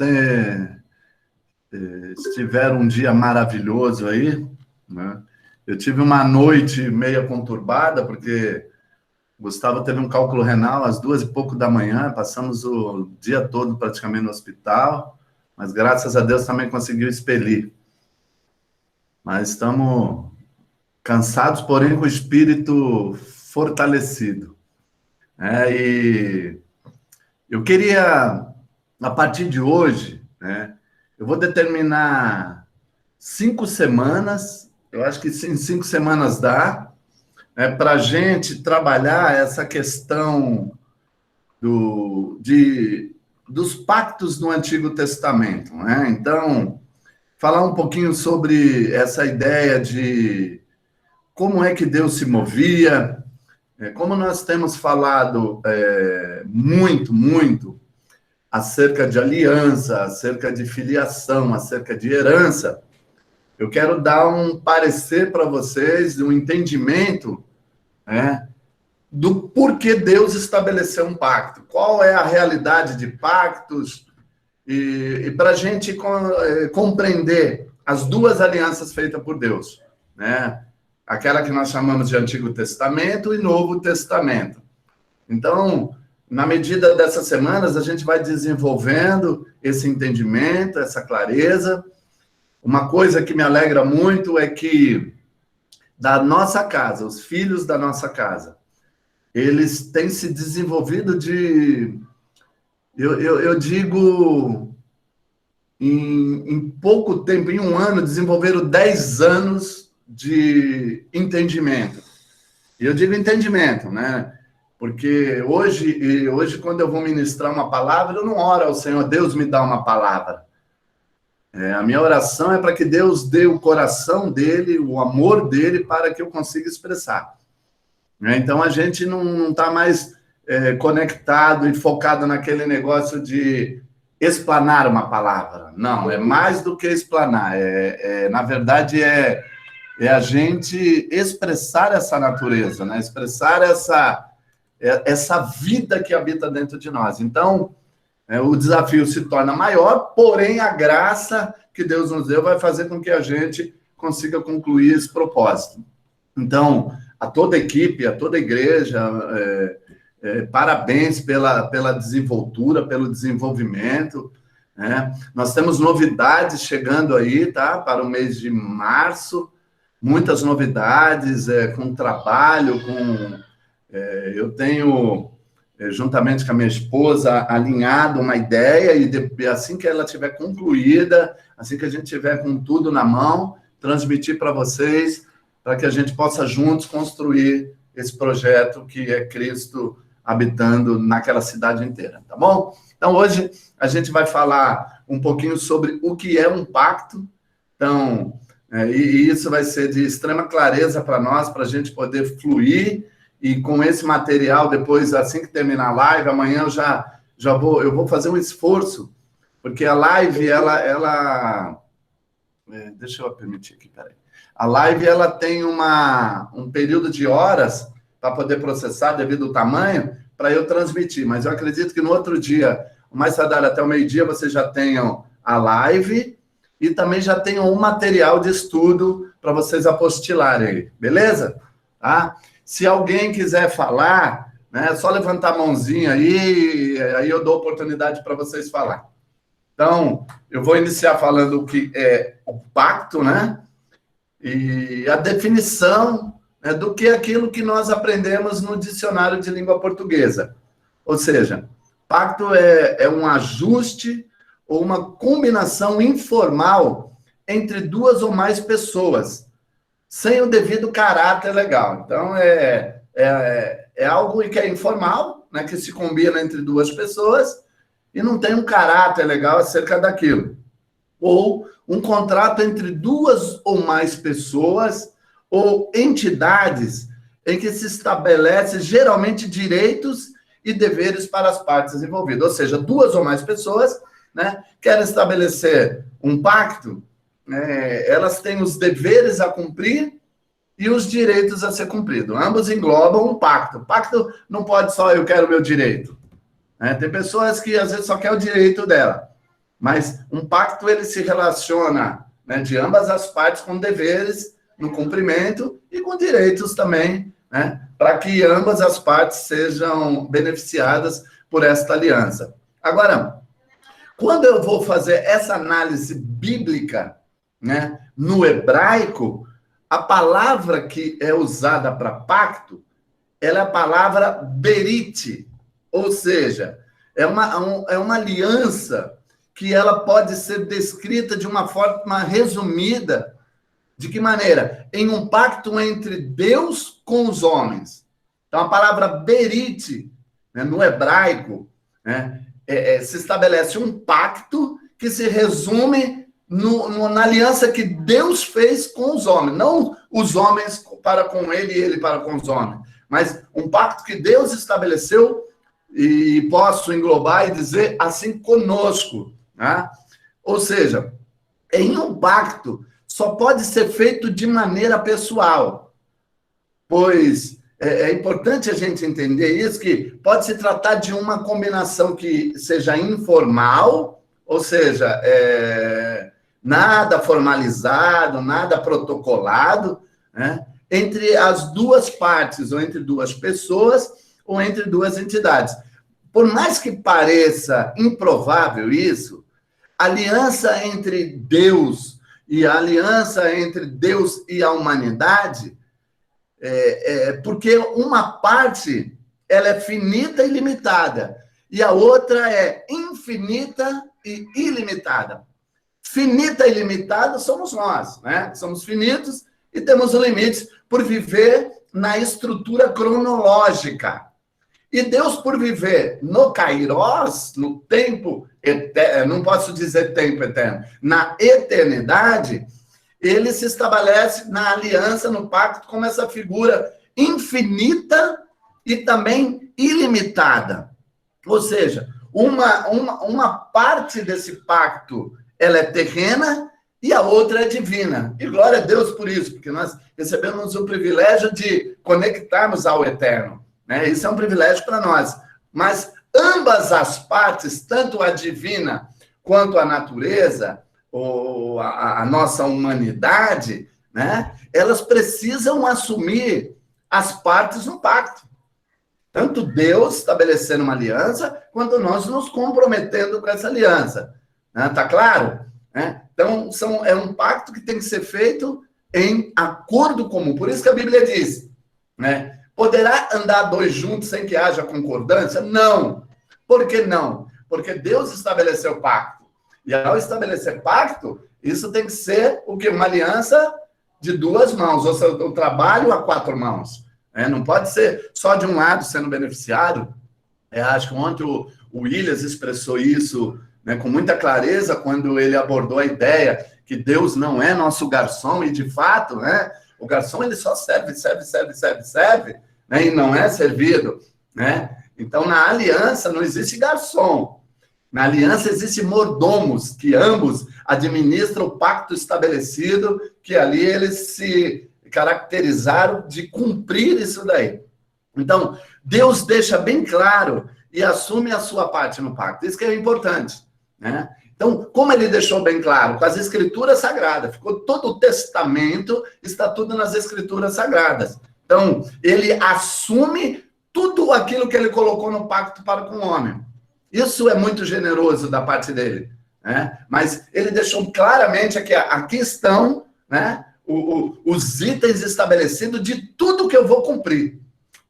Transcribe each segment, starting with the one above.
é, tiveram um dia maravilhoso aí, né? Eu tive uma noite meio conturbada, porque o Gustavo teve um cálculo renal às 2h pouco da manhã, passamos o dia todo praticamente no hospital, mas graças a Deus também conseguiu expelir. Mas estamos cansados, porém com o espírito fortalecido. E eu queria, a partir de hoje, né, eu vou determinar 5 semanas, eu acho que em 5 semanas dá, para a gente trabalhar essa questão dos pactos do Antigo Testamento. Né? Então, falar um pouquinho sobre essa ideia de como é que Deus se movia, como nós temos falado muito acerca de aliança, acerca de filiação, acerca de herança, eu quero dar um parecer para vocês, um entendimento, né, do porquê Deus estabeleceu um pacto, qual é a realidade de pactos, e para a gente compreender as duas alianças feitas por Deus, né? Aquela que nós chamamos de Antigo Testamento e Novo Testamento. Então, na medida dessas semanas, a gente vai desenvolvendo esse entendimento, essa clareza. Uma coisa que me alegra muito é que, da nossa casa, os filhos da nossa casa, eles têm se desenvolvido eu digo, em pouco tempo, em um ano, desenvolveram 10 anos de entendimento. E eu digo entendimento, né? Porque hoje, quando eu vou ministrar uma palavra, eu não oro ao Senhor, Deus me dá uma palavra. A minha oração é para que Deus dê o coração dele, o amor dele, para que eu consiga expressar. Então, a gente não está mais conectado e focado naquele negócio de explanar uma palavra. Não, é mais do que explanar. Na verdade, é a gente expressar essa natureza, né? Expressar essa vida que habita dentro de nós. Então, o desafio se torna maior, porém a graça que Deus nos deu vai fazer com que a gente consiga concluir esse propósito. Então, a toda a equipe, a toda a igreja, parabéns pela desenvoltura, pelo desenvolvimento. Né? Nós temos novidades chegando aí, tá? Para o mês de março, muitas novidades, com trabalho, eu tenho, juntamente com a minha esposa, alinhado uma ideia, e assim que ela estiver concluída, assim que a gente tiver com tudo na mão, transmitir para vocês, para que a gente possa juntos construir esse projeto que é Cristo habitando naquela cidade inteira, tá bom? Então, hoje a gente vai falar um pouquinho sobre o que é um pacto. Então, e isso vai ser de extrema clareza para nós, para a gente poder fluir, e com esse material, depois, assim que terminar a live, amanhã eu vou fazer um esforço, porque a live, ela deixa eu permitir aqui, peraí. A live, ela tem um período de horas para poder processar devido ao tamanho, para eu transmitir. Mas eu acredito que no outro dia, o mais tardar até o meio-dia, vocês já tenham a live e também já tenham um material de estudo para vocês apostilarem aí, beleza? Tá? Se alguém quiser falar, né, é só levantar a mãozinha aí eu dou oportunidade para vocês falar. Então, eu vou iniciar falando o que é o pacto, né? E a definição, né, do que é aquilo que nós aprendemos no dicionário de língua portuguesa. Ou seja, pacto é um ajuste ou uma combinação informal entre duas ou mais pessoas, sem o devido caráter legal. Então, é algo que é informal, né, que se combina entre duas pessoas e não tem um caráter legal acerca daquilo. Ou um contrato entre duas ou mais pessoas ou entidades em que se estabelece geralmente direitos e deveres para as partes envolvidas. Ou seja, duas ou mais pessoas, né, querem estabelecer um pacto, elas têm os deveres a cumprir e os direitos a ser cumpridos. Ambos englobam um pacto. Pacto não pode só eu quero o meu direito. Tem pessoas que às vezes só querem o direito dela. Mas um pacto, ele se relaciona, né, de ambas as partes com deveres no cumprimento e com direitos também, né, para que ambas as partes sejam beneficiadas por esta aliança. Agora, quando eu vou fazer essa análise bíblica, né, no hebraico, a palavra que é usada para pacto, ela é a palavra berit, ou seja, é uma aliança que ela pode ser descrita de uma forma resumida. De que maneira? Em um pacto entre Deus com os homens. Então, a palavra berit, né, no hebraico, né, se estabelece um pacto que se resume na aliança que Deus fez com os homens. Não os homens para com ele e ele para com os homens. Mas um pacto que Deus estabeleceu, e posso englobar e dizer assim conosco. Né? Ou seja, em um pacto só pode ser feito de maneira pessoal, pois é importante a gente entender isso, que pode se tratar de uma combinação que seja informal, ou seja, nada formalizado, nada protocolado, né, entre as duas partes, ou entre duas pessoas, ou entre duas entidades. Por mais que pareça improvável isso, a aliança entre Deus e a aliança entre Deus e a humanidade, porque uma parte ela é finita e limitada, e a outra é infinita e ilimitada. Finita e limitada somos nós, né? Somos finitos e temos limites por viver na estrutura cronológica. E Deus, por viver no Kairos, no tempo eterno, não posso dizer tempo eterno, na eternidade, ele se estabelece na aliança, no pacto, como essa figura infinita e também ilimitada. Ou seja, uma parte desse pacto, ela é terrena e a outra é divina. E glória a Deus por isso, porque nós recebemos o privilégio de conectarmos ao eterno. Né? Isso é um privilégio para nós. Mas ambas as partes, tanto a divina quanto a natureza, ou a nossa humanidade, né? Elas precisam assumir as partes no pacto. Tanto Deus estabelecendo uma aliança, quanto nós nos comprometendo com essa aliança. Né? Tá claro? Né? Então, é um pacto que tem que ser feito em acordo comum. Por isso que a Bíblia diz, né? Poderá andar dois juntos sem que haja concordância? Não. Por que não? Porque Deus estabeleceu pacto. E ao estabelecer pacto, isso tem que ser o quê? Uma aliança de duas mãos, ou seja, o trabalho a quatro mãos. Não pode ser só de um lado sendo beneficiado. Acho que ontem o Williams expressou isso, né, com muita clareza quando ele abordou a ideia que Deus não é nosso garçom, e de fato, né, o garçom ele só serve, né, e não é servido. Né? Então, na aliança não existe garçom. Na aliança existe mordomos, que ambos administram o pacto estabelecido, que ali eles se caracterizaram de cumprir isso daí. Então, Deus deixa bem claro e assume a sua parte no pacto. Isso que é importante. Né? Então, como ele deixou bem claro? Com as escrituras sagradas. Ficou todo o testamento, está tudo nas escrituras sagradas. Então, ele assume tudo aquilo que ele colocou no pacto para com o homem. Isso é muito generoso da parte dele. Né? Mas ele deixou claramente que aqui estão, né, os itens estabelecidos de tudo que eu vou cumprir.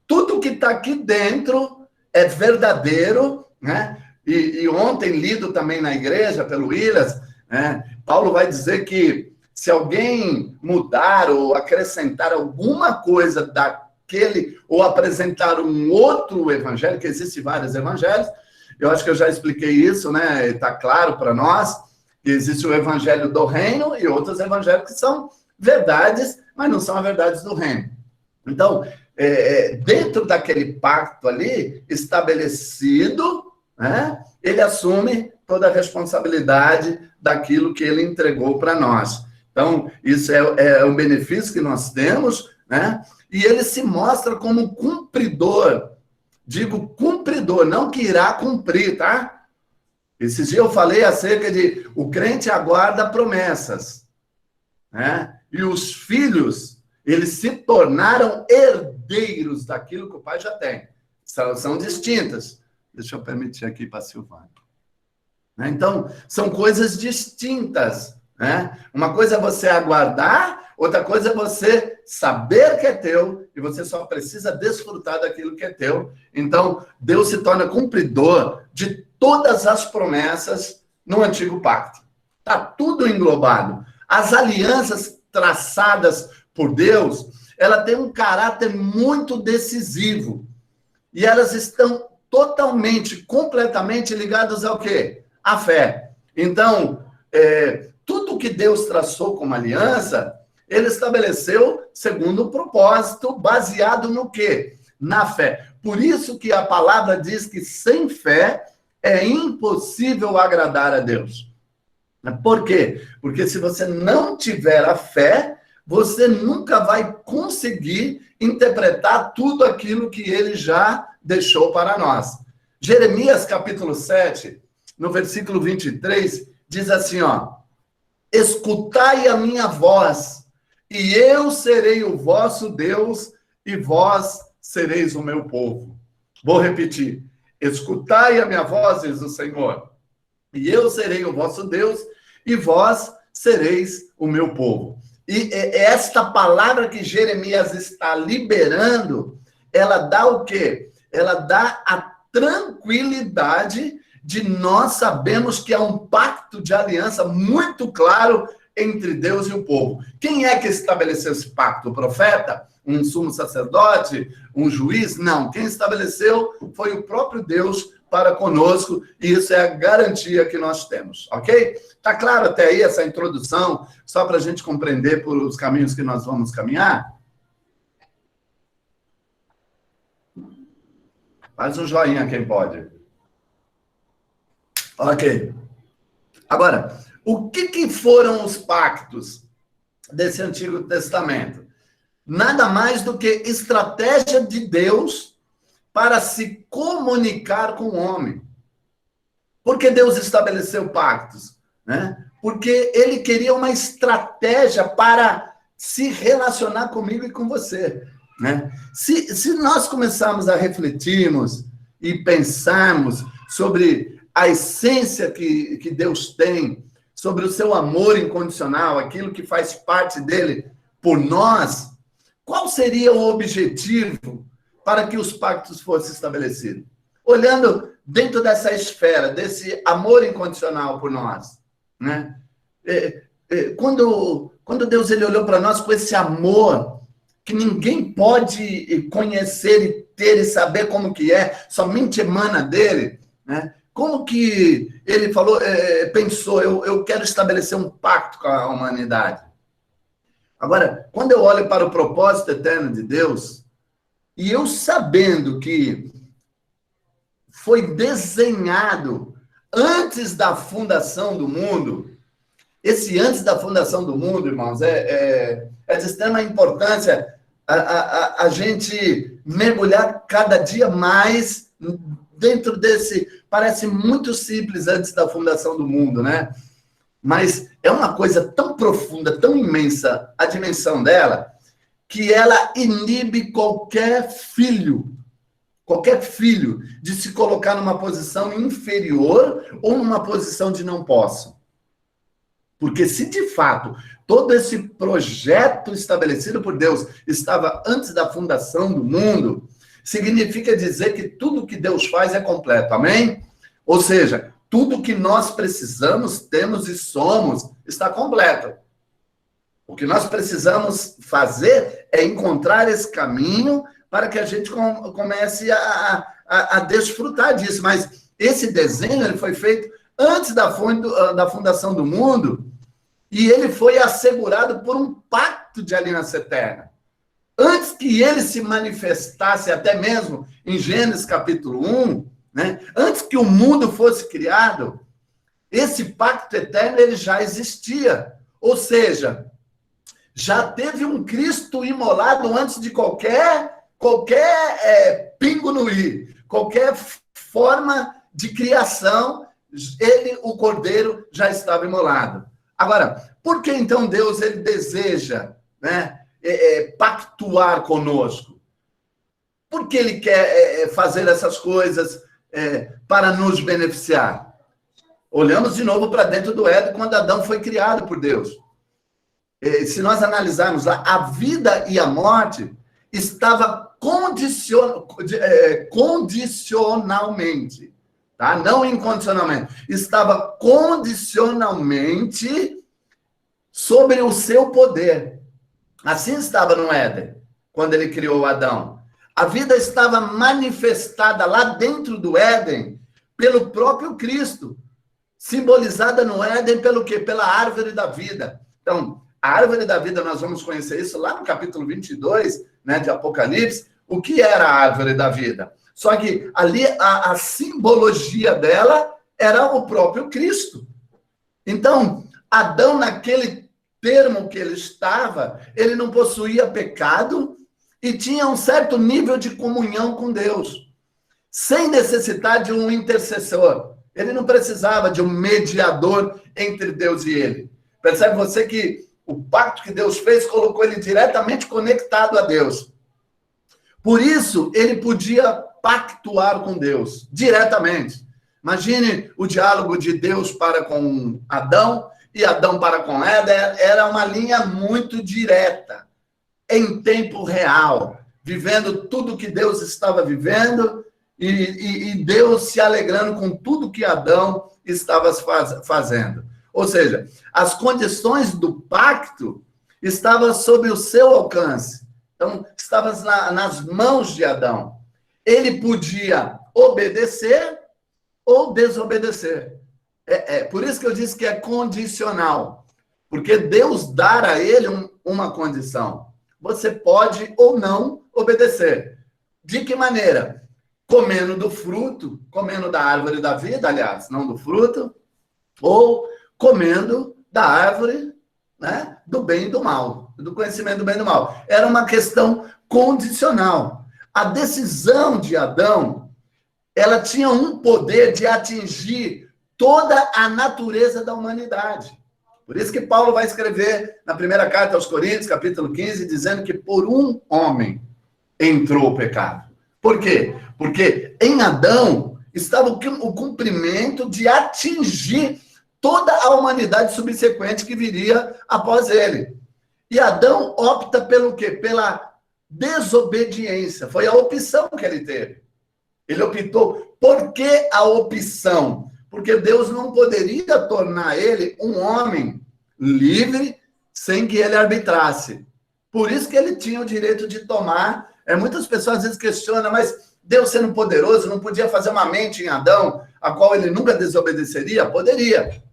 Tudo que está aqui dentro é verdadeiro. Né? E ontem, lido também na igreja pelo Williams, né, Paulo vai dizer que se alguém mudar ou acrescentar alguma coisa daquele, ou apresentar um outro evangelho, que existem vários evangelhos, eu acho que eu já expliquei isso, né? Está claro para nós que existe o evangelho do reino e outros evangelhos que são verdades, mas não são as verdades do reino. Então, dentro daquele pacto ali estabelecido, né, ele assume toda a responsabilidade daquilo que ele entregou para nós. Então, isso é um benefício que nós temos, né? E ele se mostra como cumpridor. Digo cumpridor, não que irá cumprir, tá? Esses dias eu falei acerca de o crente aguarda promessas, né? E os filhos, eles se tornaram herdeiros daquilo que o pai já tem. São distintas. Deixa eu permitir aqui para a Silvana. Então, são coisas distintas, né? Uma coisa é você aguardar, outra coisa é você saber que é teu, e você só precisa desfrutar daquilo que é teu. Então, Deus se torna cumpridor de todas as promessas no Antigo Pacto. Está tudo englobado. As alianças traçadas por Deus, ela tem um caráter muito decisivo. E elas estão totalmente, completamente ligadas ao quê? A fé. Então, tudo que Deus traçou como aliança, ele estabeleceu segundo o propósito, baseado no quê? Na fé. Por isso que a palavra diz que sem fé é impossível agradar a Deus. Por quê? Porque se você não tiver a fé, você nunca vai conseguir interpretar tudo aquilo que ele já deixou para nós. Jeremias, capítulo 7, no versículo 23, diz assim, ó: escutai a minha voz, e eu serei o vosso Deus, e vós sereis o meu povo. Vou repetir. Escutai a minha voz, diz o Senhor, e eu serei o vosso Deus, e vós sereis o meu povo. E esta palavra que Jeremias está liberando, ela dá o quê? Ela dá a tranquilidade de nós sabemos que há um pacto de aliança muito claro entre Deus e o povo. Quem é que estabeleceu esse pacto? O profeta? Um sumo sacerdote? Um juiz? Não. Quem estabeleceu foi o próprio Deus para conosco, e isso é a garantia que nós temos, ok? Tá claro até aí essa introdução, só para a gente compreender por os caminhos que nós vamos caminhar? Faz um joinha quem pode. Ok. Agora, o que foram os pactos desse Antigo Testamento? Nada mais do que estratégia de Deus para se comunicar com o homem. Por que Deus estabeleceu pactos? Né? Porque ele queria uma estratégia para se relacionar comigo e com você. Né? Se nós começarmos a refletirmos e pensarmos sobre a essência que Deus tem, sobre o seu amor incondicional, aquilo que faz parte dele por nós, qual seria o objetivo para que os pactos fossem estabelecidos? Olhando dentro dessa esfera, desse amor incondicional por nós, né? Quando Deus ele olhou para nós com esse amor que ninguém pode conhecer e ter e saber como que é, somente emana dele, né? Como que ele falou, pensou, eu quero estabelecer um pacto com a humanidade. Agora, quando eu olho para o propósito eterno de Deus, e eu sabendo que foi desenhado antes da fundação do mundo, esse antes da fundação do mundo, irmãos, é de extrema importância a gente mergulhar cada dia mais dentro desse, parece muito simples antes da fundação do mundo, né? Mas é uma coisa tão profunda, tão imensa, a dimensão dela, que ela inibe qualquer filho, de se colocar numa posição inferior ou numa posição de não posso. Porque se de fato todo esse projeto estabelecido por Deus estava antes da fundação do mundo, significa dizer que tudo que Deus faz é completo, amém? Ou seja, tudo que nós precisamos, temos e somos, está completo. O que nós precisamos fazer é encontrar esse caminho para que a gente comece a desfrutar disso. Mas esse desenho ele foi feito antes da fundação do mundo e ele foi assegurado por um pacto de aliança eterna. Antes que ele se manifestasse, até mesmo em Gênesis capítulo 1, né? Antes que o mundo fosse criado, esse pacto eterno ele já existia. Ou seja, já teve um Cristo imolado antes de qualquer pingo no i, qualquer forma de criação ele, o cordeiro, já estava imolado. Agora, por que então Deus ele deseja, né, pactuar conosco? Por que ele quer fazer essas coisas para nos beneficiar? Olhamos de novo para dentro do Éden, quando Adão foi criado por Deus. Se nós analisarmos lá, a vida e a morte estava condicionalmente, tá? Não incondicionalmente. Estava condicionalmente sobre o seu poder. Assim estava no Éden, quando ele criou Adão. A vida estava manifestada lá dentro do Éden pelo próprio Cristo, simbolizada no Éden pelo quê? Pela árvore da vida. Então, a árvore da vida, nós vamos conhecer isso lá no capítulo 22, né, de Apocalipse, o que era a árvore da vida. Só que ali a simbologia dela era o próprio Cristo. Então, Adão, naquele termo que ele estava, ele não possuía pecado e tinha um certo nível de comunhão com Deus, sem necessitar de um intercessor. Ele não precisava de um mediador entre Deus e ele. Percebe você que o pacto que Deus fez colocou ele diretamente conectado a Deus. Por isso, ele podia pactuar com Deus, diretamente. Imagine o diálogo de Deus para com Adão e Adão para com Eva. Era uma linha muito direta, em tempo real, vivendo tudo que Deus estava vivendo e Deus se alegrando com tudo que Adão estava fazendo. Ou seja, as condições do pacto estavam sob o seu alcance. Então, estavam nas mãos de Adão. Ele podia obedecer ou desobedecer. Por isso que eu disse que é condicional. Porque Deus dá a ele uma condição. Você pode ou não obedecer. De que maneira? Comendo do fruto, comendo da árvore da vida, aliás, não do fruto, ou comendo da árvore, né, do bem e do mal, do conhecimento do bem e do mal. Era uma questão condicional. A decisão de Adão, ela tinha um poder de atingir toda a natureza da humanidade. Por isso que Paulo vai escrever na primeira carta aos Coríntios, capítulo 15, dizendo que por um homem entrou o pecado. Por quê? Porque em Adão estava o cumprimento de atingir toda a humanidade subsequente que viria após ele. E Adão opta pelo quê? Pela desobediência. Foi a opção que ele teve. Ele optou. Por que a opção? Porque Deus não poderia tornar ele um homem livre sem que ele arbitrasse. Por isso que ele tinha o direito de tomar. Muitas pessoas às vezes questionam, mas Deus sendo poderoso não podia fazer uma mente em Adão, a qual ele nunca desobedeceria? Poderia.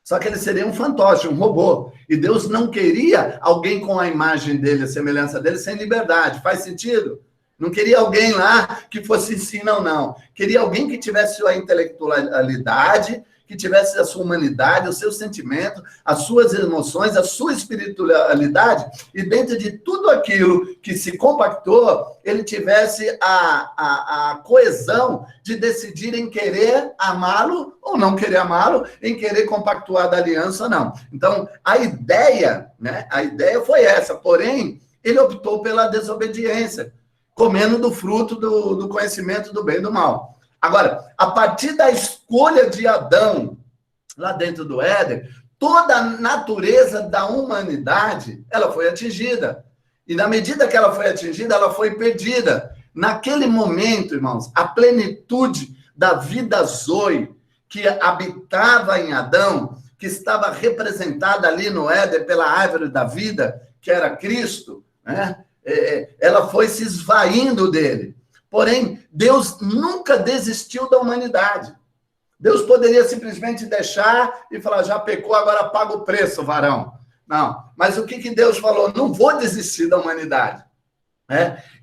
Só que ele seria um fantoche, um robô. E Deus não queria alguém com a imagem dele, a semelhança dele, sem liberdade. Faz sentido? Não queria alguém lá que fosse sim, não. Queria alguém que tivesse a intelectualidade, que tivesse a sua humanidade, o seu sentimento, as suas emoções, a sua espiritualidade, e dentro de tudo aquilo que se compactou, ele tivesse a coesão de decidir em querer amá-lo ou não querer amá-lo, em querer compactuar da aliança ou não. Então, a ideia foi essa, porém, ele optou pela desobediência, comendo do fruto do conhecimento do bem e do mal. Agora, a partir da escolha de Adão, lá dentro do Éden, toda a natureza da humanidade, ela foi atingida. E na medida que ela foi atingida, ela foi perdida. Naquele momento, irmãos, a plenitude da vida Zoe, que habitava em Adão, que estava representada ali no Éden pela árvore da vida, que era Cristo, né? Ela foi se esvaindo dele. Porém, Deus nunca desistiu da humanidade. Deus poderia simplesmente deixar e falar, já pecou, agora paga o preço, varão. Não, mas o que Deus falou? Não vou desistir da humanidade.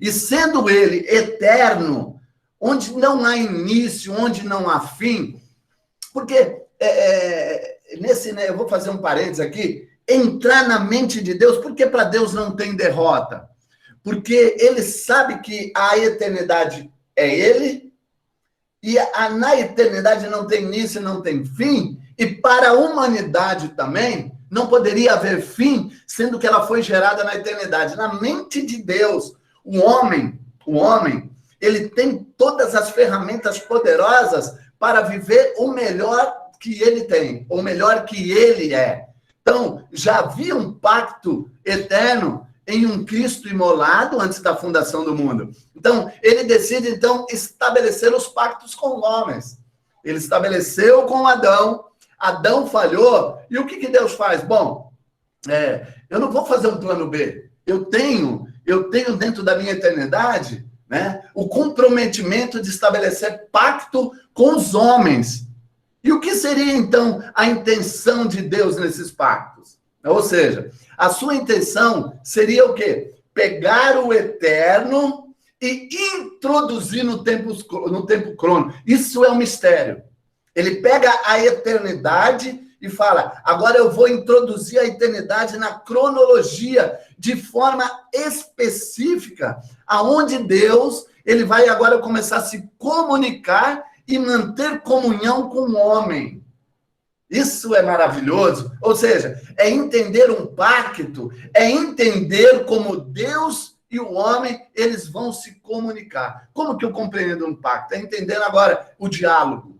E sendo ele eterno, onde não há início, onde não há fim, porque eu vou fazer um parênteses aqui, entrar na mente de Deus, porque para Deus não tem derrota? Porque ele sabe que a eternidade é ele e na eternidade não tem início, não tem fim, e para a humanidade também, não poderia haver fim, sendo que ela foi gerada na eternidade. Na mente de Deus, o homem, ele tem todas as ferramentas poderosas para viver o melhor que ele tem, o melhor que ele é. Então, já havia um pacto eterno em um Cristo imolado antes da fundação do mundo. Então, ele decide, então, estabelecer os pactos com os homens. Ele estabeleceu com Adão, Adão falhou, e o que Deus faz? Bom, eu não vou fazer um plano B. Eu tenho dentro da minha eternidade, né, o comprometimento de estabelecer pacto com os homens. E o que seria, então, a intenção de Deus nesses pactos? Ou seja, a sua intenção seria o quê? Pegar o eterno e introduzir no tempo crono. Isso é um mistério. Ele pega a eternidade e fala, agora eu vou introduzir a eternidade na cronologia de forma específica, aonde Deus, ele vai agora começar a se comunicar e manter comunhão com o homem. Isso é maravilhoso. Ou seja, é entender um pacto, é entender como Deus e o homem, eles vão se comunicar. Como que eu compreendo um pacto? É entendendo agora o diálogo,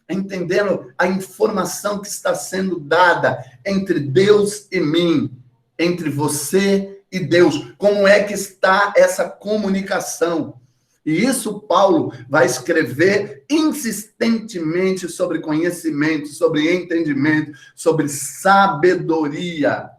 é entendendo a informação que está sendo dada entre Deus e mim, entre você e Deus. Como é que está essa comunicação? E isso Paulo vai escrever insistentemente sobre conhecimento, sobre entendimento, sobre sabedoria.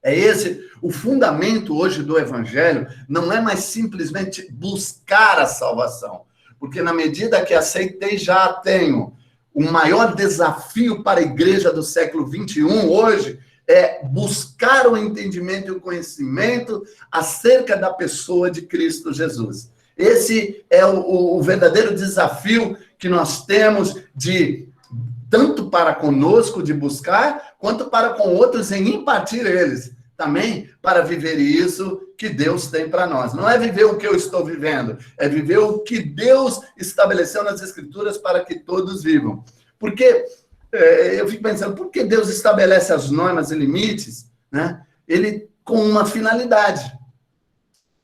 É esse o fundamento hoje do evangelho, não é mais simplesmente buscar a salvação, porque na medida que aceitei, já tenho. O maior desafio para a igreja do século 21 hoje é buscar o entendimento e o conhecimento acerca da pessoa de Cristo Jesus. Esse é o verdadeiro desafio que nós temos de, tanto para conosco, de buscar, quanto para com outros em impartir eles, também para viver isso que Deus tem para nós. Não é viver o que eu estou vivendo, é viver o que Deus estabeleceu nas Escrituras para que todos vivam. Porque eu fico pensando, por que Deus estabelece as normas e limites, né? Ele com uma finalidade.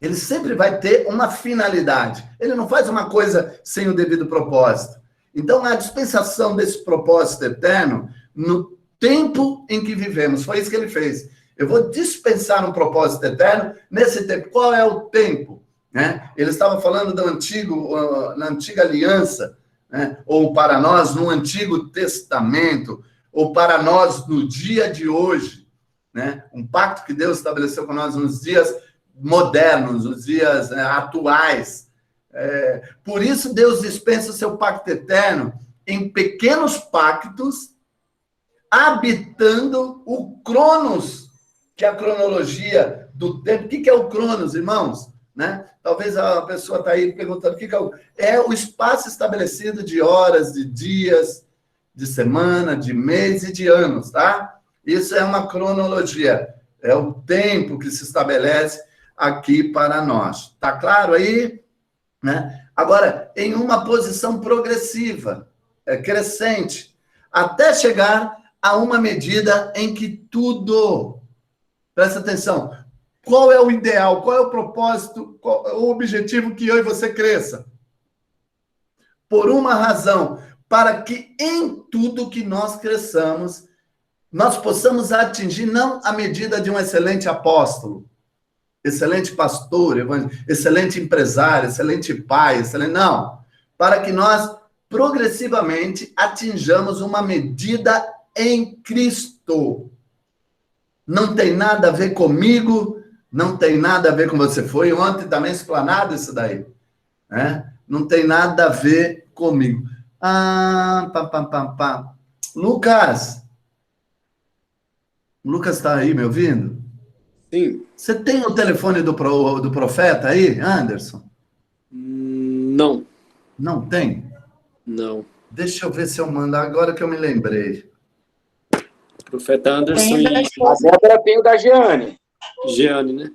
Ele sempre vai ter uma finalidade. Ele não faz uma coisa sem o devido propósito. Então, a dispensação desse propósito eterno, no tempo em que vivemos, foi isso que ele fez. Eu vou dispensar um propósito eterno nesse tempo. Qual é o tempo? Né? Ele estava falando do na antiga aliança, né? Ou para nós no Antigo Testamento, ou para nós no dia de hoje. Né? Um pacto que Deus estabeleceu com nós nos dias modernos, os dias atuais. Por isso, Deus dispensa o seu pacto eterno em pequenos pactos, habitando o Cronos, que é a cronologia do tempo. O que é o Cronos, irmãos? Né? Talvez a pessoa está aí perguntando o que é o... É o espaço estabelecido de horas, de dias, de semana, de mês e de anos, tá? Isso é uma cronologia. É o tempo que se estabelece aqui para nós. Tá claro aí? Né? Agora, em uma posição progressiva, crescente, até chegar a uma medida em que tudo... Presta atenção. Qual é o ideal? Qual é o propósito? Qual é o objetivo que eu e você cresça? Por uma razão, para que em tudo que nós cresçamos, nós possamos atingir não a medida de um excelente apóstolo, excelente pastor, excelente empresário, excelente pai, não. Para que nós progressivamente atinjamos uma medida em Cristo. Não tem nada a ver comigo, não tem nada a ver com você. Foi ontem também explanado isso daí. Né? Não tem nada a ver comigo. Lucas está aí me ouvindo? Sim. Você tem o telefone do profeta aí, Anderson? Não. Não tem? Não. Deixa eu ver se eu mando agora que eu me lembrei. Profeta Anderson e... Agora tem o da Jeane. Jeane, né?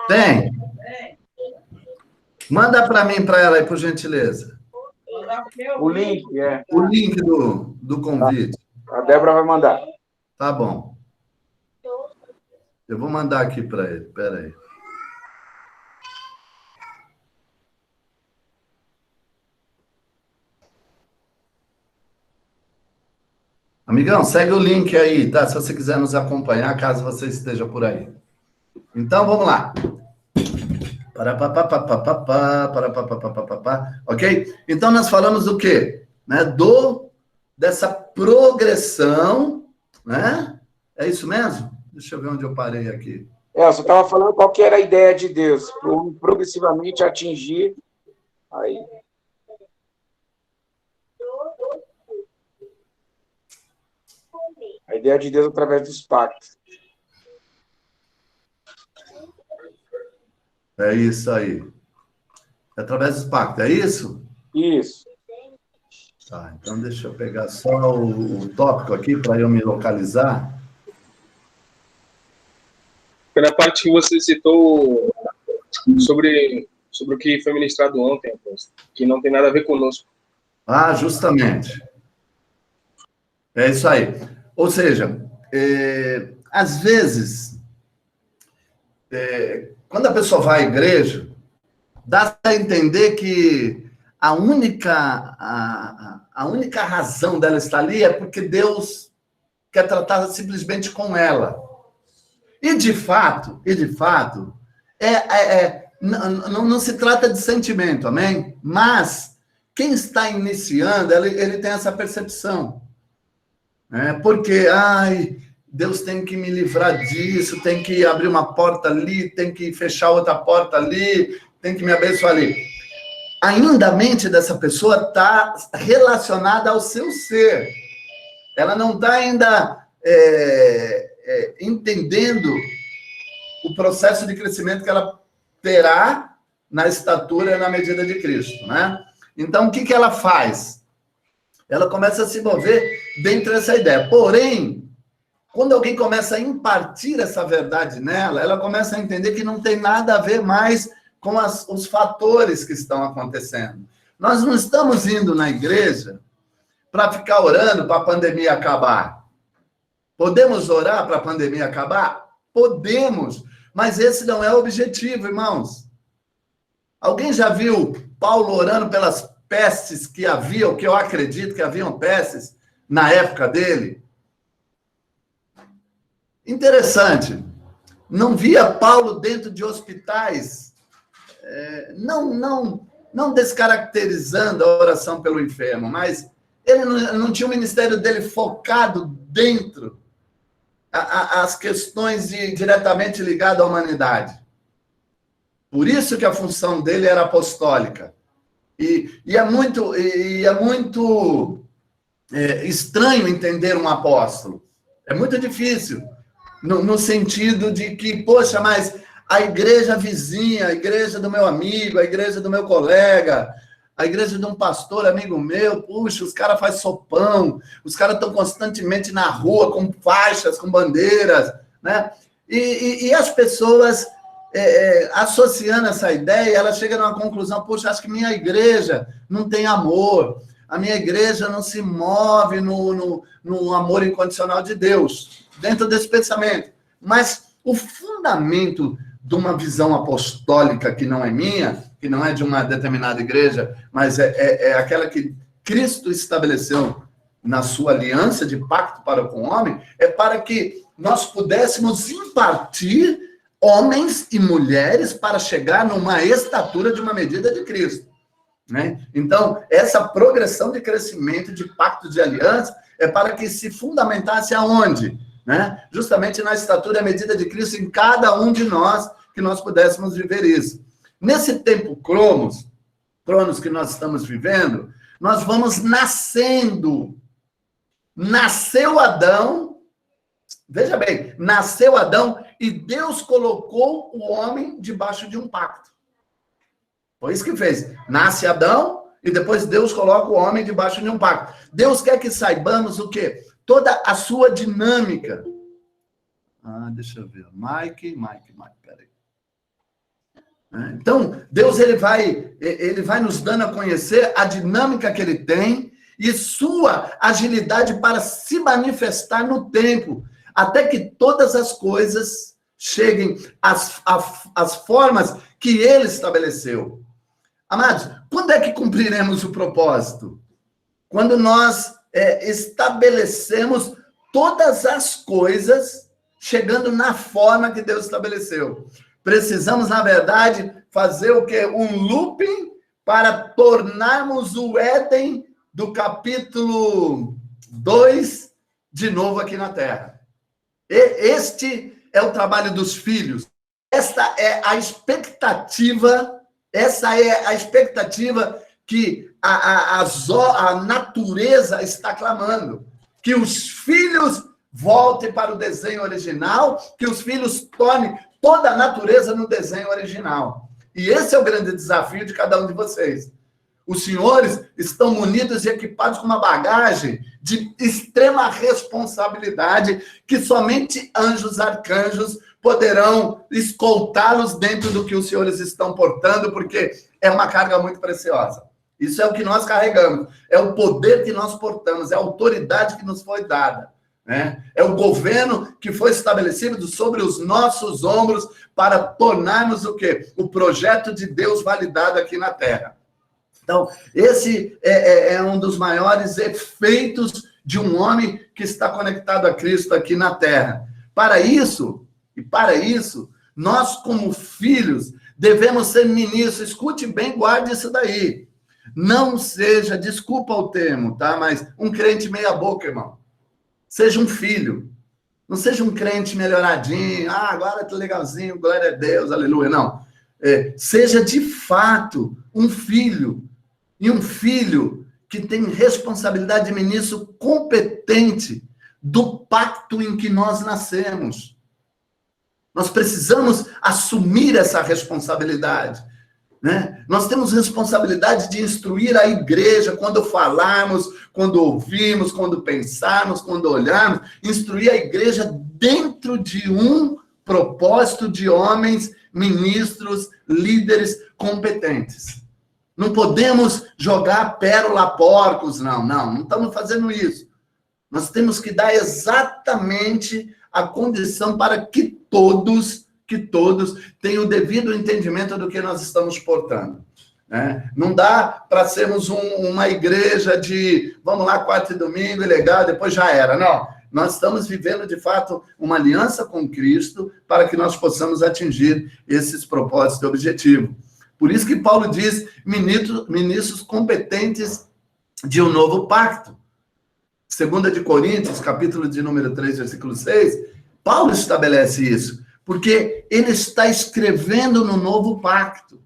Tem? Manda para mim, para ela aí, por gentileza. O link, é. O link do convite. A Débora vai mandar. Tá bom. Eu vou mandar aqui para ele. Espera aí. Amigão, segue o link aí, tá? Se você quiser nos acompanhar, caso você esteja por aí. Então, vamos lá. Ok? Então, nós falamos do quê? Né? Dessa progressão, né? É isso mesmo? Deixa eu ver onde eu parei aqui. Eu só estava falando qual que era a ideia de Deus, progressivamente atingir aí. A ideia de Deus através dos pactos. É isso aí. Através dos pactos, é isso? Isso. Tá, então deixa eu pegar só o tópico aqui para eu me localizar. Foi na parte que você citou sobre o que foi ministrado ontem, que não tem nada a ver conosco. Ah, justamente. É isso aí. Ou seja, às vezes, quando a pessoa vai à igreja, dá a entender que a única razão dela estar ali é porque Deus quer tratar simplesmente com ela. E de fato, não se trata de sentimento, amém? Mas quem está iniciando, ele tem essa percepção. Porque, Deus tem que me livrar disso, tem que abrir uma porta ali, tem que fechar outra porta ali, tem que me abençoar ali. Ainda a mente dessa pessoa está relacionada ao seu ser. Ela não está ainda entendendo o processo de crescimento que ela terá na estatura e na medida de Cristo, né? Então, o que ela faz? Ela começa a se mover dentro dessa ideia. Porém, quando alguém começa a impartir essa verdade nela, ela começa a entender que não tem nada a ver mais com os fatores que estão acontecendo. Nós não estamos indo na igreja para ficar orando para a pandemia acabar. Podemos orar para a pandemia acabar? Podemos, mas esse não é o objetivo, irmãos. Alguém já viu Paulo orando pelas pestes que haviam, que eu acredito que haviam pestes na época dele? Interessante. Não via Paulo dentro de hospitais, não descaracterizando a oração pelo enfermo, mas ele não tinha o ministério dele focado dentro as questões diretamente ligadas à humanidade. Por isso que a função dele era apostólica. E é muito estranho entender um apóstolo. É muito difícil, no sentido de que, poxa, mas a igreja vizinha, a igreja do meu amigo, a igreja do meu colega, a igreja de um pastor amigo meu, puxa, os caras fazem sopão, os caras estão constantemente na rua com faixas, com bandeiras, né? E as pessoas, associando essa ideia, ela chega numa conclusão, puxa, acho que minha igreja não tem amor, a minha igreja não se move no amor incondicional de Deus, dentro desse pensamento. Mas o fundamento de uma visão apostólica que não é minha, que não é de uma determinada igreja, mas é aquela que Cristo estabeleceu na sua aliança de pacto para com o homem, é para que nós pudéssemos impartir homens e mulheres para chegar numa estatura de uma medida de Cristo. Né? Então, essa progressão de crescimento, de pacto de aliança, é para que se fundamentasse aonde? Né? Justamente na estatura e medida de Cristo em cada um de nós, que nós pudéssemos viver isso. Nesse tempo cronos que nós estamos vivendo, nós vamos nascendo. Nasceu Adão, veja bem, nasceu Adão e Deus colocou o homem debaixo de um pacto. Foi isso que fez. Nasce Adão e depois Deus coloca o homem debaixo de um pacto. Deus quer que saibamos o quê? Toda a sua dinâmica. Deixa eu ver. Mike, peraí. Então, Deus ele vai nos dando a conhecer a dinâmica que ele tem e sua agilidade para se manifestar no tempo, até que todas as coisas cheguem às formas que ele estabeleceu. Amados, quando é que cumpriremos o propósito? Quando nós estabelecemos todas as coisas chegando na forma que Deus estabeleceu. Precisamos, na verdade, fazer o quê? Um looping para tornarmos o Éden do capítulo 2 de novo aqui na Terra. Este é o trabalho dos filhos. Essa é a expectativa que a natureza está clamando. Que os filhos voltem para o desenho original, que os filhos tornem toda a natureza no desenho original. E esse é o grande desafio de cada um de vocês. Os senhores estão munidos e equipados com uma bagagem de extrema responsabilidade que somente anjos, arcanjos poderão escoltá-los dentro do que os senhores estão portando, porque é uma carga muito preciosa. Isso é o que nós carregamos, é o poder que nós portamos, é a autoridade que nos foi dada. É o governo que foi estabelecido sobre os nossos ombros para tornarmos o quê? O projeto de Deus validado aqui na Terra. Então, esse é um dos maiores efeitos de um homem que está conectado a Cristo aqui na Terra. Para isso, nós como filhos devemos ser ministros. Escute bem, guarde isso daí. Não seja, desculpa o termo, tá? Mas um crente meia boca, irmão. Seja um filho. Não seja um crente melhoradinho. Agora tá legalzinho, glória a Deus, aleluia. Não. Seja de fato um filho. E um filho que tem responsabilidade de ministro competente do pacto em que nós nascemos. Nós precisamos assumir essa responsabilidade. Nós temos responsabilidade de instruir a igreja quando falarmos, quando ouvirmos, quando pensarmos, quando olharmos, instruir a igreja dentro de um propósito de homens, ministros, líderes competentes. Não podemos jogar pérola a porcos, não estamos fazendo isso. Nós temos que dar exatamente a condição para que todos tenham o devido entendimento do que nós estamos portando. Não dá para sermos uma igreja de, vamos lá, quarta e domingo, legal, depois já era. Não, nós estamos vivendo, de fato, uma aliança com Cristo para que nós possamos atingir esses propósitos e objetivos. Por isso que Paulo diz, ministros competentes de um novo pacto. 2 de Coríntios, capítulo de número 3, versículo 6, Paulo estabelece isso, porque ele está escrevendo no novo pacto.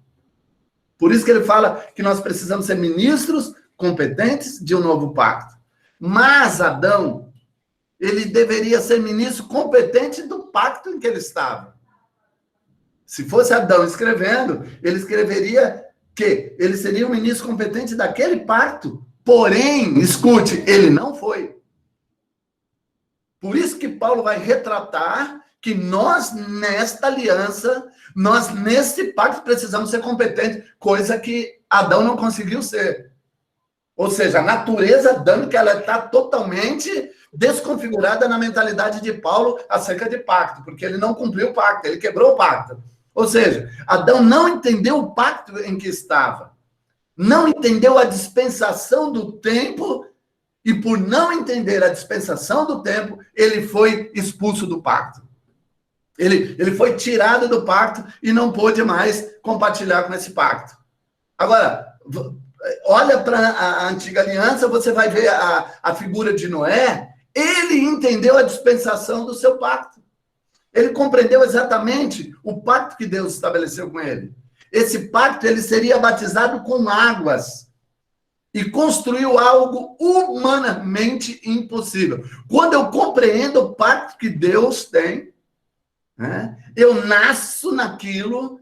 Por isso que ele fala que nós precisamos ser ministros competentes de um novo pacto. Mas Adão, ele deveria ser ministro competente do pacto em que ele estava. Se fosse Adão escrevendo, ele escreveria que ele seria o ministro competente daquele pacto. Porém, escute, ele não foi. Por isso que Paulo vai retratar que nós, nesta aliança, nós, nesse pacto, precisamos ser competentes, coisa que Adão não conseguiu ser. Ou seja, a natureza adâmica, ela está totalmente desconfigurada na mentalidade de Paulo acerca de pacto, porque ele não cumpriu o pacto, ele quebrou o pacto. Ou seja, Adão não entendeu o pacto em que estava, não entendeu a dispensação do tempo, e por não entender a dispensação do tempo, ele foi expulso do pacto. Ele foi tirado do pacto e não pôde mais compartilhar com esse pacto. Agora, olha para a antiga aliança, você vai ver a figura de Noé, ele entendeu a dispensação do seu pacto. Ele compreendeu exatamente o pacto que Deus estabeleceu com ele. Esse pacto, ele seria batizado com águas e construiu algo humanamente impossível. Quando eu compreendo o pacto que Deus tem, eu nasço naquilo,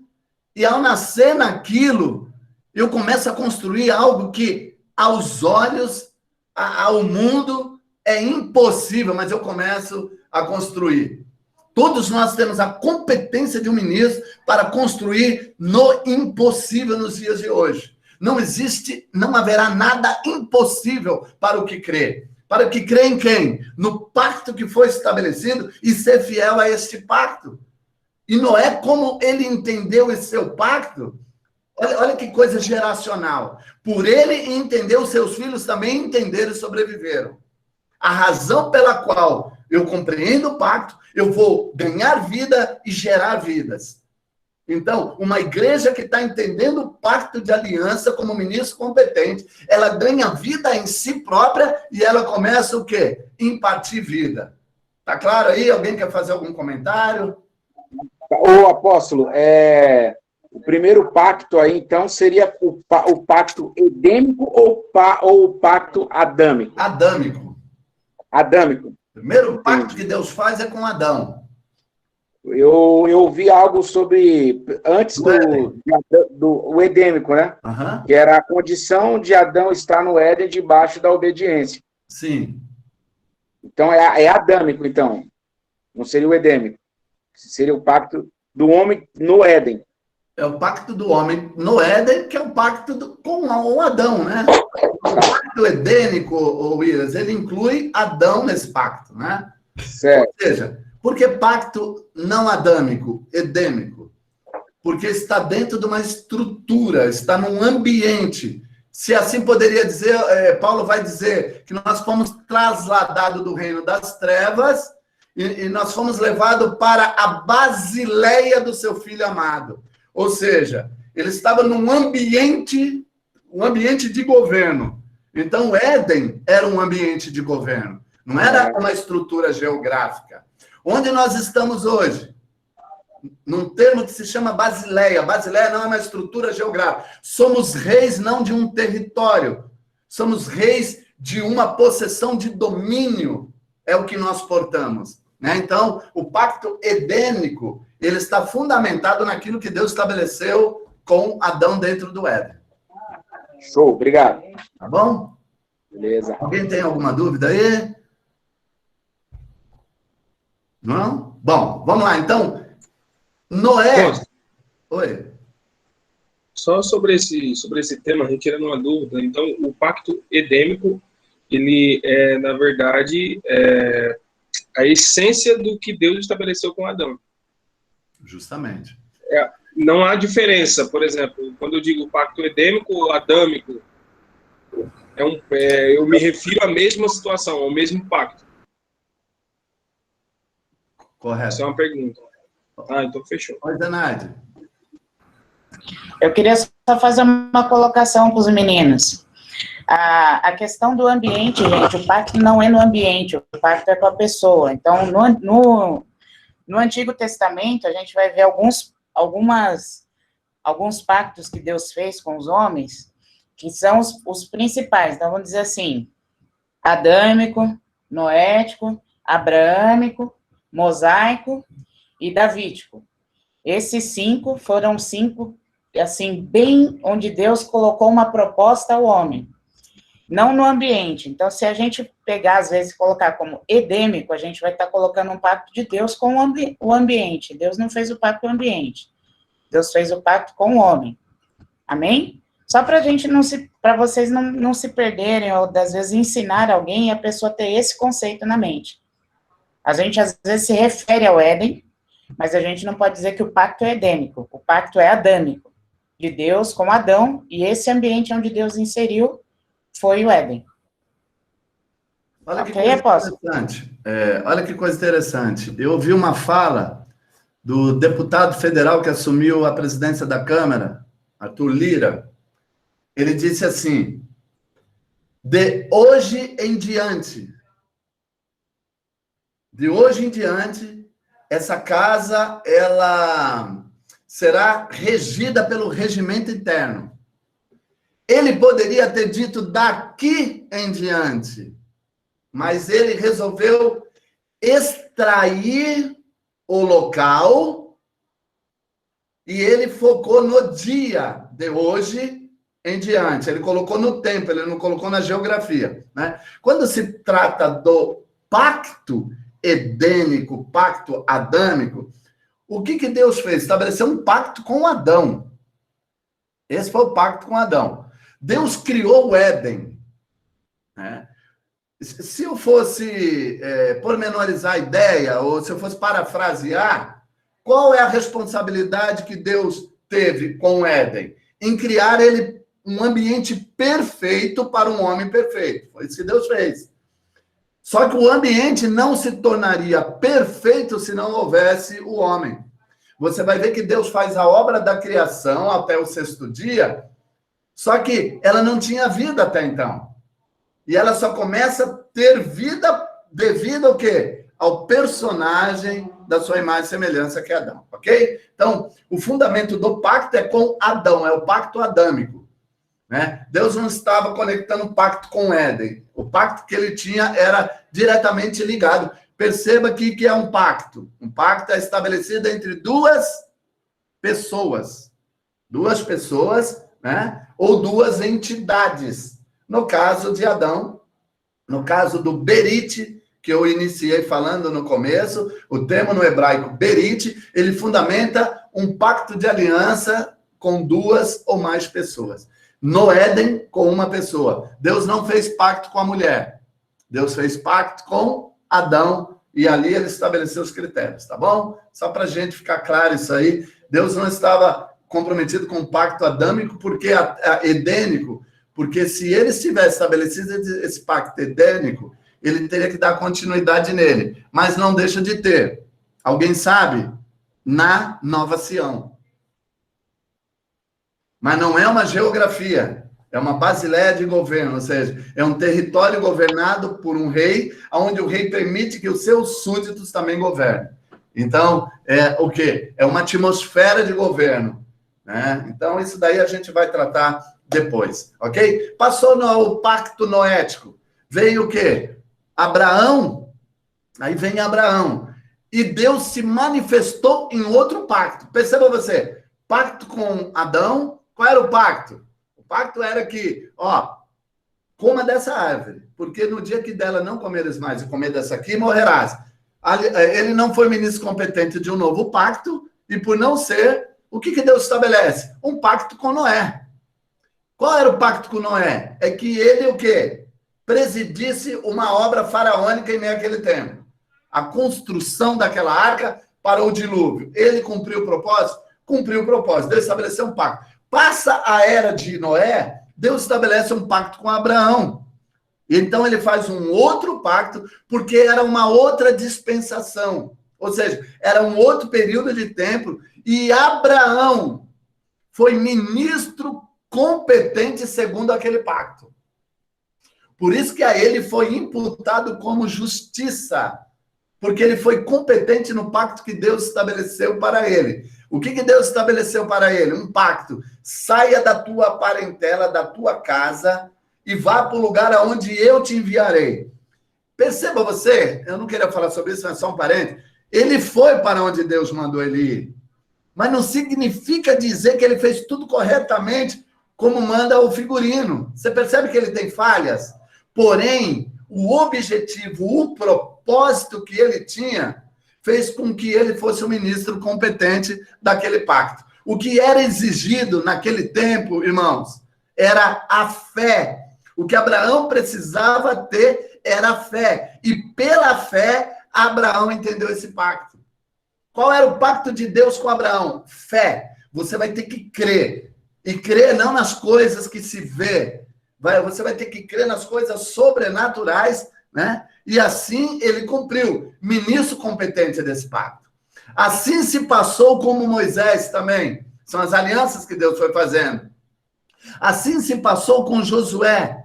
e ao nascer naquilo, eu começo a construir algo que, aos olhos, ao mundo, é impossível, mas eu começo a construir. Todos nós temos a competência de um ministro para construir no impossível nos dias de hoje. Não existe, não haverá nada impossível para o que crê. Para o que crê em quem? No pacto que foi estabelecido e ser fiel a este pacto. E Noé, como ele entendeu esse seu pacto, olha que coisa geracional. Por ele entender, os seus filhos também entenderam e sobreviveram. A razão pela qual eu compreendo o pacto, eu vou ganhar vida e gerar vidas. Então, uma igreja que está entendendo o pacto de aliança como ministro competente, ela ganha vida em si própria e ela começa o quê? Impartir vida. Tá claro aí? Alguém quer fazer algum comentário? Ô, apóstolo, o primeiro pacto aí, então, seria o pacto edêmico ou o pacto adâmico? Adâmico. Adâmico. O primeiro pacto que Deus faz é com Adão. Eu ouvi algo sobre, antes do edêmico, né? Uhum. Que era a condição de Adão estar no Éden debaixo da obediência. Sim. Então, é adâmico, então. Não seria o edêmico. Seria o pacto do homem no Éden. É o pacto do homem no Éden, que é o pacto com o Adão, né? O pacto edênico, Willis, ele inclui Adão nesse pacto, né? Certo. Ou seja, por que pacto não adâmico, edêmico? Porque está dentro de uma estrutura, está num ambiente. Se assim poderia dizer, Paulo vai dizer que nós fomos trasladados do reino das trevas e nós fomos levados para a basileia do seu filho amado. Ou seja, ele estava num ambiente, um ambiente de governo. Então, o Éden era um ambiente de governo, não era uma estrutura geográfica. Onde nós estamos hoje? Num termo que se chama basileia. Basileia não é uma estrutura geográfica. Somos reis não de um território. Somos reis de uma possessão de domínio. É o que nós portamos. Né? Então, o pacto edênico, ele está fundamentado naquilo que Deus estabeleceu com Adão dentro do Éden. Show, obrigado. Tá bom? Beleza. Alguém tem alguma dúvida aí? Não? Bom, vamos lá. Então, Noé... Oi. Só sobre esse tema, retirando uma dúvida, então, o pacto edêmico, ele é, na verdade, a essência do que Deus estabeleceu com Adão. Justamente. Não há diferença, por exemplo, quando eu digo pacto edêmico ou adâmico, eu me refiro à mesma situação, ao mesmo pacto. Correto. Essa é uma pergunta. Ah, então fechou. Oi, Danade. Eu queria só fazer uma colocação para os meninos. A questão do ambiente, gente, o pacto não é no ambiente, o pacto é com a pessoa. Então, no Antigo Testamento, a gente vai ver alguns pactos que Deus fez com os homens, que são os principais. Então, vamos dizer assim, adâmico, noético, abraâmico, mosaico e davídico. Esses 5 foram 5, assim, bem onde Deus colocou uma proposta ao homem, não no ambiente. Então, se a gente pegar, às vezes, e colocar como edêmico, a gente vai estar colocando um pacto de Deus com o ambiente. Deus não fez o pacto com o ambiente. Deus fez o pacto com o homem. Amém? Só para a gente para vocês não se perderem, ou às vezes ensinar alguém e a pessoa ter esse conceito na mente. A gente, às vezes, se refere ao Éden, mas a gente não pode dizer que o pacto é edêmico. O pacto é adâmico, de Deus com Adão, e esse ambiente onde Deus inseriu foi o Éden. Olha que coisa interessante. Olha que coisa interessante. Eu ouvi uma fala do deputado federal que assumiu a presidência da Câmara, Arthur Lira. Ele disse assim: de hoje em diante, essa casa, ela será regida pelo regimento interno. Ele poderia ter dito daqui em diante, mas ele resolveu extrair o local e ele focou no dia de hoje em diante. Ele colocou no tempo, ele não colocou na geografia, né? Quando se trata do pacto, edênico, pacto adâmico, o que Deus fez? Estabeleceu um pacto com Adão. Esse foi o pacto com Adão. Deus criou o Éden. Né? Se eu fosse pormenorizar a ideia, ou se eu fosse parafrasear, qual é a responsabilidade que Deus teve com o Éden? Em criar ele um ambiente perfeito para um homem perfeito. Foi isso que Deus fez. Só que o ambiente não se tornaria perfeito se não houvesse o homem. Você vai ver que Deus faz a obra da criação até o 6º dia, só que ela não tinha vida até então. E ela só começa a ter vida devido ao quê? Ao personagem da sua imagem e semelhança, que é Adão, ok? Então, o fundamento do pacto é com Adão, é o pacto adâmico. Né? Deus não estava conectando o pacto com o Éden. O pacto que ele tinha era diretamente ligado. Perceba que é um pacto. Um pacto é estabelecido entre duas pessoas. Duas pessoas, né? Ou duas entidades. No caso de Adão, no caso do Berite, que eu iniciei falando no começo, o termo no hebraico Berite, ele fundamenta um pacto de aliança com duas ou mais pessoas. No Éden, com uma pessoa. Deus não fez pacto com a mulher. Deus fez pacto com Adão, e ali ele estabeleceu os critérios, tá bom? Só para a gente ficar claro isso aí. Deus não estava comprometido com o pacto adâmico, porque edênico, porque se ele tivesse estabelecido esse pacto edênico, ele teria que dar continuidade nele. Mas não deixa de ter. Alguém sabe? Na Nova Sião. Mas não é uma geografia, é uma basileia de governo, ou seja, é um território governado por um rei, onde o rei permite que os seus súditos também governem. Então, é o quê? É uma atmosfera de governo. Né? Então, isso daí a gente vai tratar depois, ok? Passou no pacto noético. Veio o quê? Abraão. Aí vem Abraão. E Deus se manifestou em outro pacto. Perceba você, pacto com Adão. Qual era o pacto? O pacto era que, coma dessa árvore, porque no dia que dela não comeres mais e comer dessa aqui, morrerás. Ele não foi ministro competente de um novo pacto, e por não ser, o que Deus estabelece? Um pacto com Noé. Qual era o pacto com Noé? É que ele, o quê? Presidisse uma obra faraônica em meio àquele tempo. A construção daquela arca para o dilúvio. Ele cumpriu o propósito? Cumpriu o propósito. Deus estabeleceu um pacto. Passa a era de Noé, Deus estabelece um pacto com Abraão. Então ele faz um outro pacto, porque era uma outra dispensação. Ou seja, era um outro período de tempo, e Abraão foi ministro competente segundo aquele pacto. Por isso que a ele foi imputado como justiça, porque ele foi competente no pacto que Deus estabeleceu para ele. O que Deus estabeleceu para ele? Um pacto. Saia da tua parentela, da tua casa, e vá para o lugar aonde eu te enviarei. Perceba você, eu não queria falar sobre isso, mas só um parênteses. Ele foi para onde Deus mandou ele ir. Mas não significa dizer que ele fez tudo corretamente, como manda o figurino. Você percebe que ele tem falhas? Porém, o objetivo, o propósito que ele tinha, fez com que ele fosse o ministro competente daquele pacto. O que era exigido naquele tempo, irmãos, era a fé. O que Abraão precisava ter era a fé. E pela fé, Abraão entendeu esse pacto. Qual era o pacto de Deus com Abraão? Fé. Você vai ter que crer. E crer não nas coisas que se vê. Você vai ter que crer nas coisas sobrenaturais, né? E assim ele cumpriu, ministro competente desse pacto. Assim se passou como Moisés também. São as alianças que Deus foi fazendo. Assim se passou com Josué.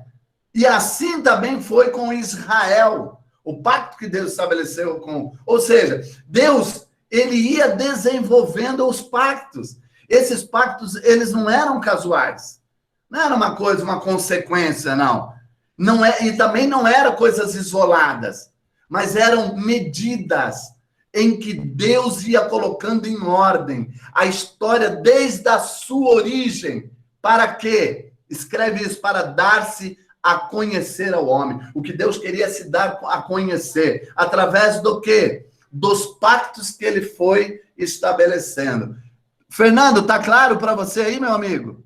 E assim também foi com Israel. O pacto que Deus estabeleceu com... Ou seja, Deus, ele ia desenvolvendo os pactos. Esses pactos, eles não eram casuais. Não era uma coisa, uma consequência, não. Não é, e também não eram coisas isoladas, mas eram medidas em que Deus ia colocando em ordem a história desde a sua origem. Para quê? Escreve isso, para dar-se a conhecer ao homem. O que Deus queria se dar a conhecer. Através do quê? Dos pactos que ele foi estabelecendo. Fernando, tá claro para você aí, meu amigo?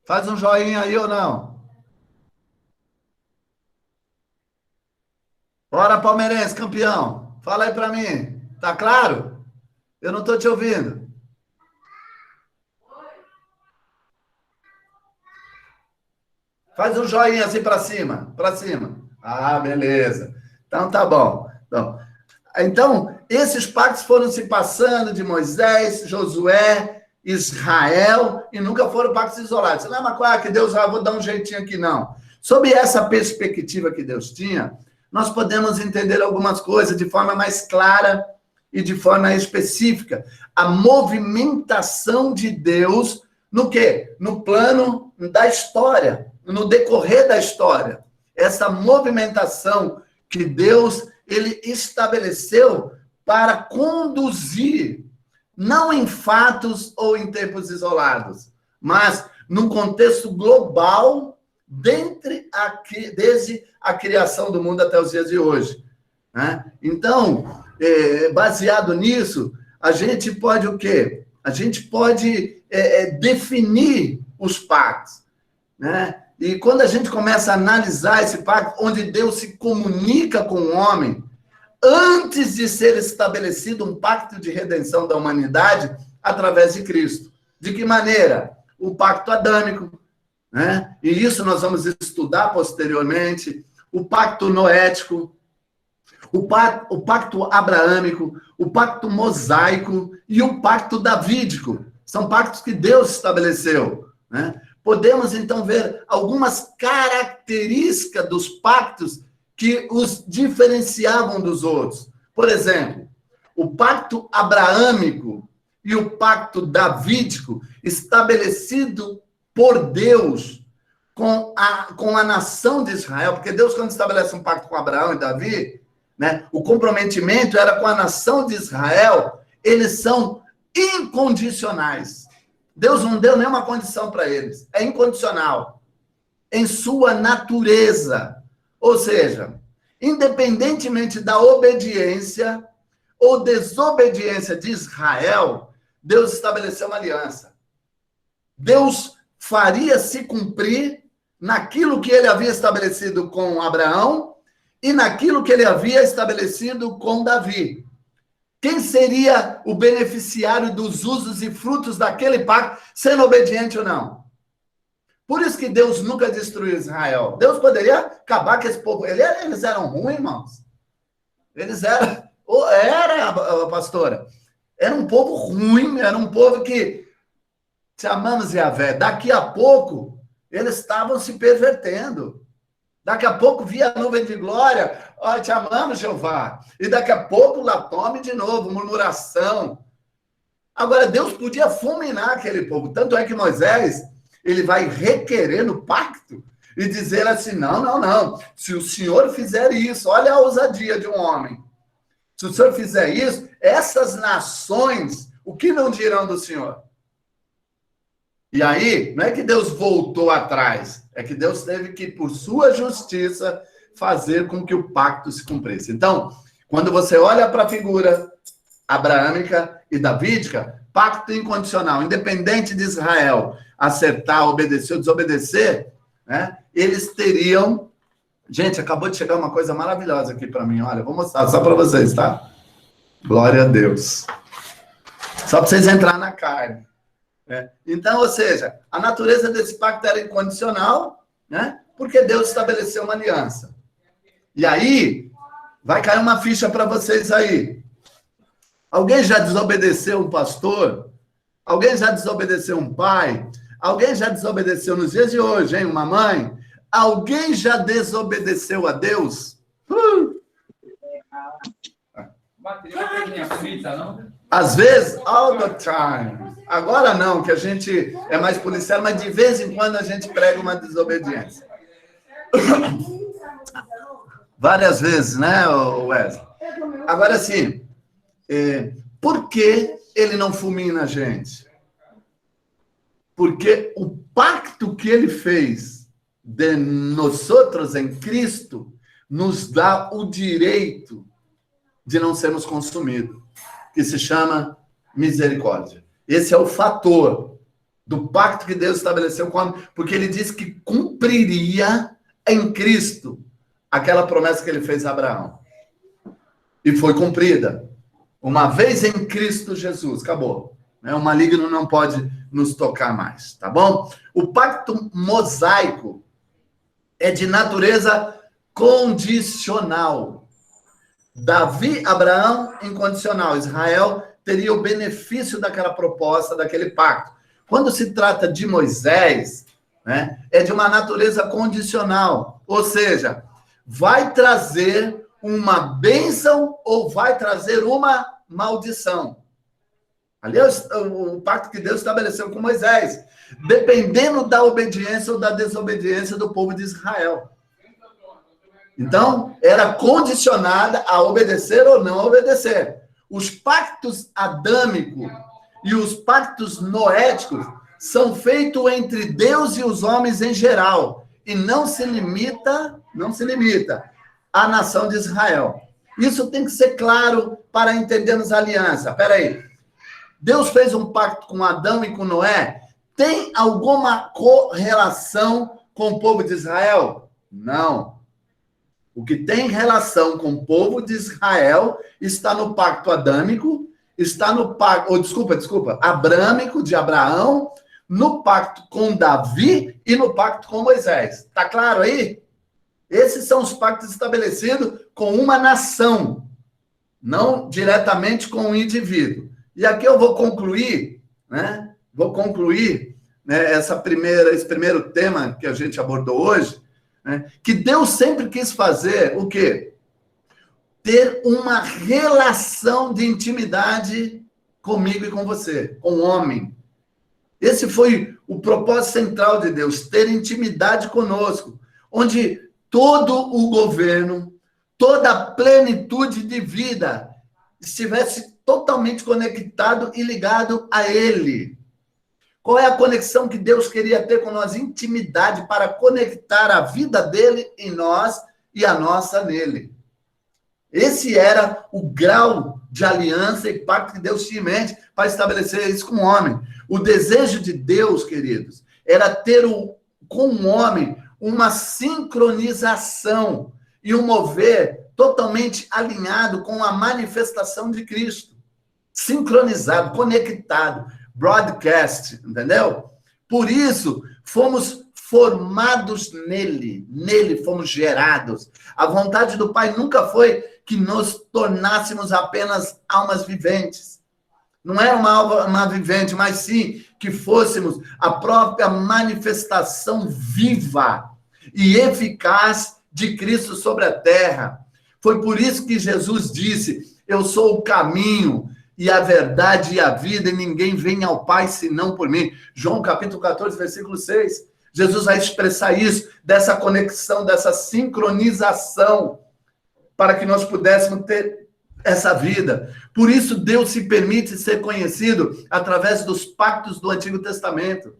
Faz um joinha aí ou não? Bora, palmeirense, campeão. Fala aí para mim. Tá claro? Eu não estou te ouvindo. Faz um joinha assim para cima. Para cima. Ah, beleza. Então tá bom. Então, esses pactos foram se passando de Moisés, Josué, Israel, e nunca foram pactos isolados. Você lembra que Deus, vou dar um jeitinho aqui, não. Sob essa perspectiva que Deus tinha, nós podemos entender algumas coisas de forma mais clara e de forma específica. A movimentação de Deus no quê? No plano da história, no decorrer da história. Essa movimentação que Deus ele estabeleceu para conduzir, não em fatos ou em tempos isolados, mas num contexto global, desde a criação do mundo até os dias de hoje. Né? Então, baseado nisso, a gente pode o quê? A gente pode definir os pactos. Né? E quando a gente começa a analisar esse pacto, onde Deus se comunica com o homem, antes de ser estabelecido um pacto de redenção da humanidade através de Cristo. De que maneira? O pacto adâmico, né? E isso nós vamos estudar posteriormente, o pacto noético, o pacto abraâmico, o pacto mosaico e o pacto davídico. São pactos que Deus estabeleceu, né? Podemos, então, ver algumas características dos pactos que os diferenciavam dos outros. Por exemplo, o pacto abraâmico e o pacto davídico, estabelecido por Deus com a nação de Israel, porque Deus, quando estabelece um pacto com Abraão e Davi, né, o comprometimento era com a nação de Israel, eles são incondicionais. Deus não deu nenhuma condição para eles. É incondicional. Em sua natureza. Ou seja, independentemente da obediência ou desobediência de Israel, Deus estabeleceu uma aliança. Deus faria se cumprir naquilo que ele havia estabelecido com Abraão e naquilo que ele havia estabelecido com Davi. Quem seria o beneficiário dos usos e frutos daquele pacto, sendo obediente ou não? Por isso que Deus nunca destruiu Israel. Deus poderia acabar com esse povo. Eles eram ruins, irmãos. Eles eram... pastora. Era um povo ruim, era um povo que... Te amamos, Yahvé. Daqui a pouco, eles estavam se pervertendo. Daqui a pouco via a nuvem de glória. Ó, te amamos, Jeová. E daqui a pouco lá tome de novo, murmuração. Agora, Deus podia fulminar aquele povo. Tanto é que Moisés, ele vai requerer no pacto e dizer assim, não. Se o Senhor fizer isso, olha a ousadia de um homem. Se o Senhor fizer isso, essas nações, o que não dirão do Senhor? E aí, não é que Deus voltou atrás, é que Deus teve que, por sua justiça, fazer com que o pacto se cumprisse. Então, quando você olha para a figura abraâmica e davídica, pacto incondicional, independente de Israel acertar, obedecer ou desobedecer, né, eles teriam... Gente, acabou de chegar uma coisa maravilhosa aqui para mim, olha, eu vou mostrar só para vocês, tá? Glória a Deus. Só para vocês entrarem na carne. Então, ou seja, a natureza desse pacto era incondicional, né? Porque Deus estabeleceu uma aliança. E aí, vai cair uma ficha para vocês aí. Alguém já desobedeceu um pastor? Alguém já desobedeceu um pai? Alguém já desobedeceu nos dias de hoje, hein? Uma mãe? Alguém já desobedeceu a Deus? Às vezes, all the time. Agora não, que a gente é mais policial, mas de vez em quando a gente prega uma desobediência. Várias vezes, né, Wesley? Agora sim, por que ele não fulmina a gente? Porque o pacto que ele fez de nós outros em Cristo nos dá o direito de não sermos consumidos, que se chama misericórdia. Esse é o fator do pacto que Deus estabeleceu com o homem, porque ele disse que cumpriria em Cristo aquela promessa que ele fez a Abraão. E foi cumprida. Uma vez em Cristo Jesus, acabou. O maligno não pode nos tocar mais, tá bom? O pacto mosaico é de natureza condicional. Davi, Abraão, incondicional. Israel teria o benefício daquela proposta, daquele pacto. Quando se trata de Moisés, né, é de uma natureza condicional. Ou seja, vai trazer uma bênção ou vai trazer uma maldição. Ali é o pacto que Deus estabeleceu com Moisés, dependendo da obediência ou da desobediência do povo de Israel. Então, era condicionada a obedecer ou não obedecer. Os pactos adâmicos e os pactos noéticos são feitos entre Deus e os homens em geral, e não se limita à nação de Israel. Isso tem que ser claro para entendermos a aliança. Espera aí. Deus fez um pacto com Adão e com Noé. Tem alguma correlação com o povo de Israel? Não. O que tem relação com o povo de Israel está no pacto adâmico, está no pacto, abrâmico de Abraão, no pacto com Davi e no pacto com Moisés. Está claro aí? Esses são os pactos estabelecidos com uma nação, não diretamente com um indivíduo. E aqui eu vou concluir, né? Esse primeiro tema que a gente abordou hoje, né? Que Deus sempre quis fazer o quê? Ter uma relação de intimidade comigo e com você, com o homem. Esse foi o propósito central de Deus, ter intimidade conosco, onde todo o governo, toda a plenitude de vida estivesse totalmente conectado e ligado a Ele. Qual é a conexão que Deus queria ter com nós? Intimidade para conectar a vida dele em nós e a nossa nele. Esse era o grau de aliança e pacto que Deus tinha em mente para estabelecer isso com o homem. O desejo de Deus, queridos, era ter com o homem uma sincronização e um mover totalmente alinhado com a manifestação de Cristo. Sincronizado, conectado, broadcast, entendeu? Por isso, fomos formados nele fomos gerados. A vontade do Pai nunca foi que nos tornássemos apenas almas viventes. Não era uma alma vivente, mas sim que fôssemos a própria manifestação viva e eficaz de Cristo sobre a terra. Foi por isso que Jesus disse: eu sou o caminho e a verdade e a vida, e ninguém vem ao Pai senão por mim. João capítulo 14, versículo 6. Jesus vai expressar isso, dessa conexão, dessa sincronização, para que nós pudéssemos ter essa vida. Por isso, Deus se permite ser conhecido através dos pactos do Antigo Testamento.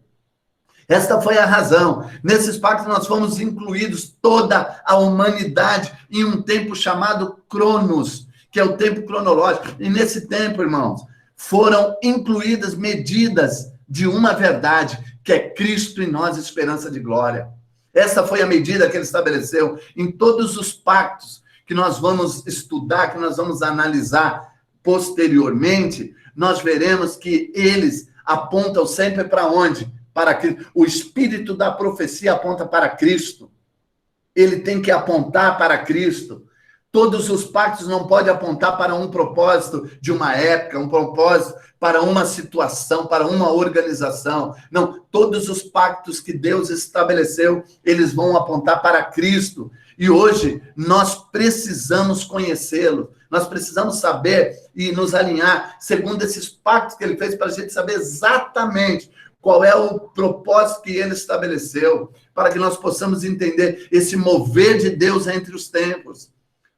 Esta foi a razão. Nesses pactos nós fomos incluídos, toda a humanidade, em um tempo chamado Cronos, que é o tempo cronológico. E nesse tempo, irmãos, foram incluídas medidas de uma verdade, que é Cristo em nós, esperança de glória. Essa foi a medida que ele estabeleceu em todos os pactos que nós vamos estudar, que nós vamos analisar posteriormente. Nós veremos que eles apontam sempre para onde? Para Cristo. O espírito da profecia aponta para Cristo. Ele tem que apontar para Cristo. Todos os pactos não podem apontar para um propósito de uma época, um propósito para uma situação, para uma organização. Não, todos os pactos que Deus estabeleceu, eles vão apontar para Cristo. E hoje nós precisamos conhecê-lo. Nós precisamos saber e nos alinhar segundo esses pactos que ele fez, para a gente saber exatamente qual é o propósito que ele estabeleceu, para que nós possamos entender esse mover de Deus entre os tempos,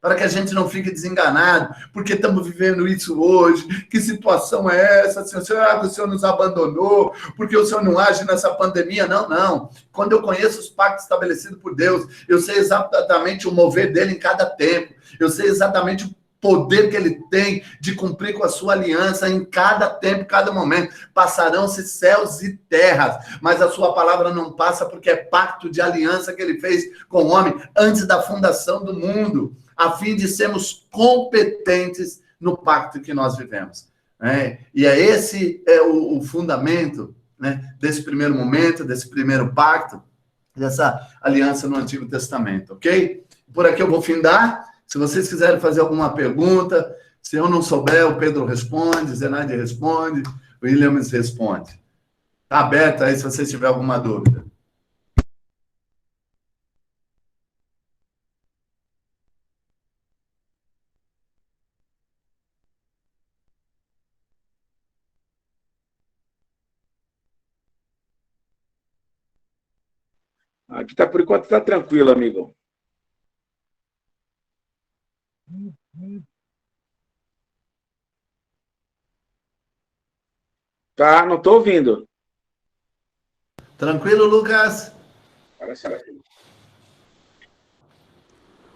para que a gente não fique desenganado, porque estamos vivendo isso hoje, que situação é essa, Senhor? Será que o Senhor nos abandonou? Porque o Senhor não age nessa pandemia? Não, não. Quando eu conheço os pactos estabelecidos por Deus, eu sei exatamente o mover dele em cada tempo, eu sei exatamente o poder que ele tem de cumprir com a sua aliança em cada tempo, cada momento. Passarão-se céus e terras, mas a sua palavra não passa, porque é pacto de aliança que ele fez com o homem antes da fundação do mundo, a fim de sermos competentes no pacto que nós vivemos. E esse é o fundamento, né, desse primeiro momento, desse primeiro pacto, dessa aliança no Antigo Testamento, ok? Por aqui eu vou findar. Se vocês quiserem fazer alguma pergunta, se eu não souber, o Pedro responde, Zenaide responde, o Williams responde. Está aberto aí se vocês tiverem alguma dúvida. Aqui tá, por enquanto está tranquilo, amigo. Tá, não estou ouvindo. Tranquilo, Lucas?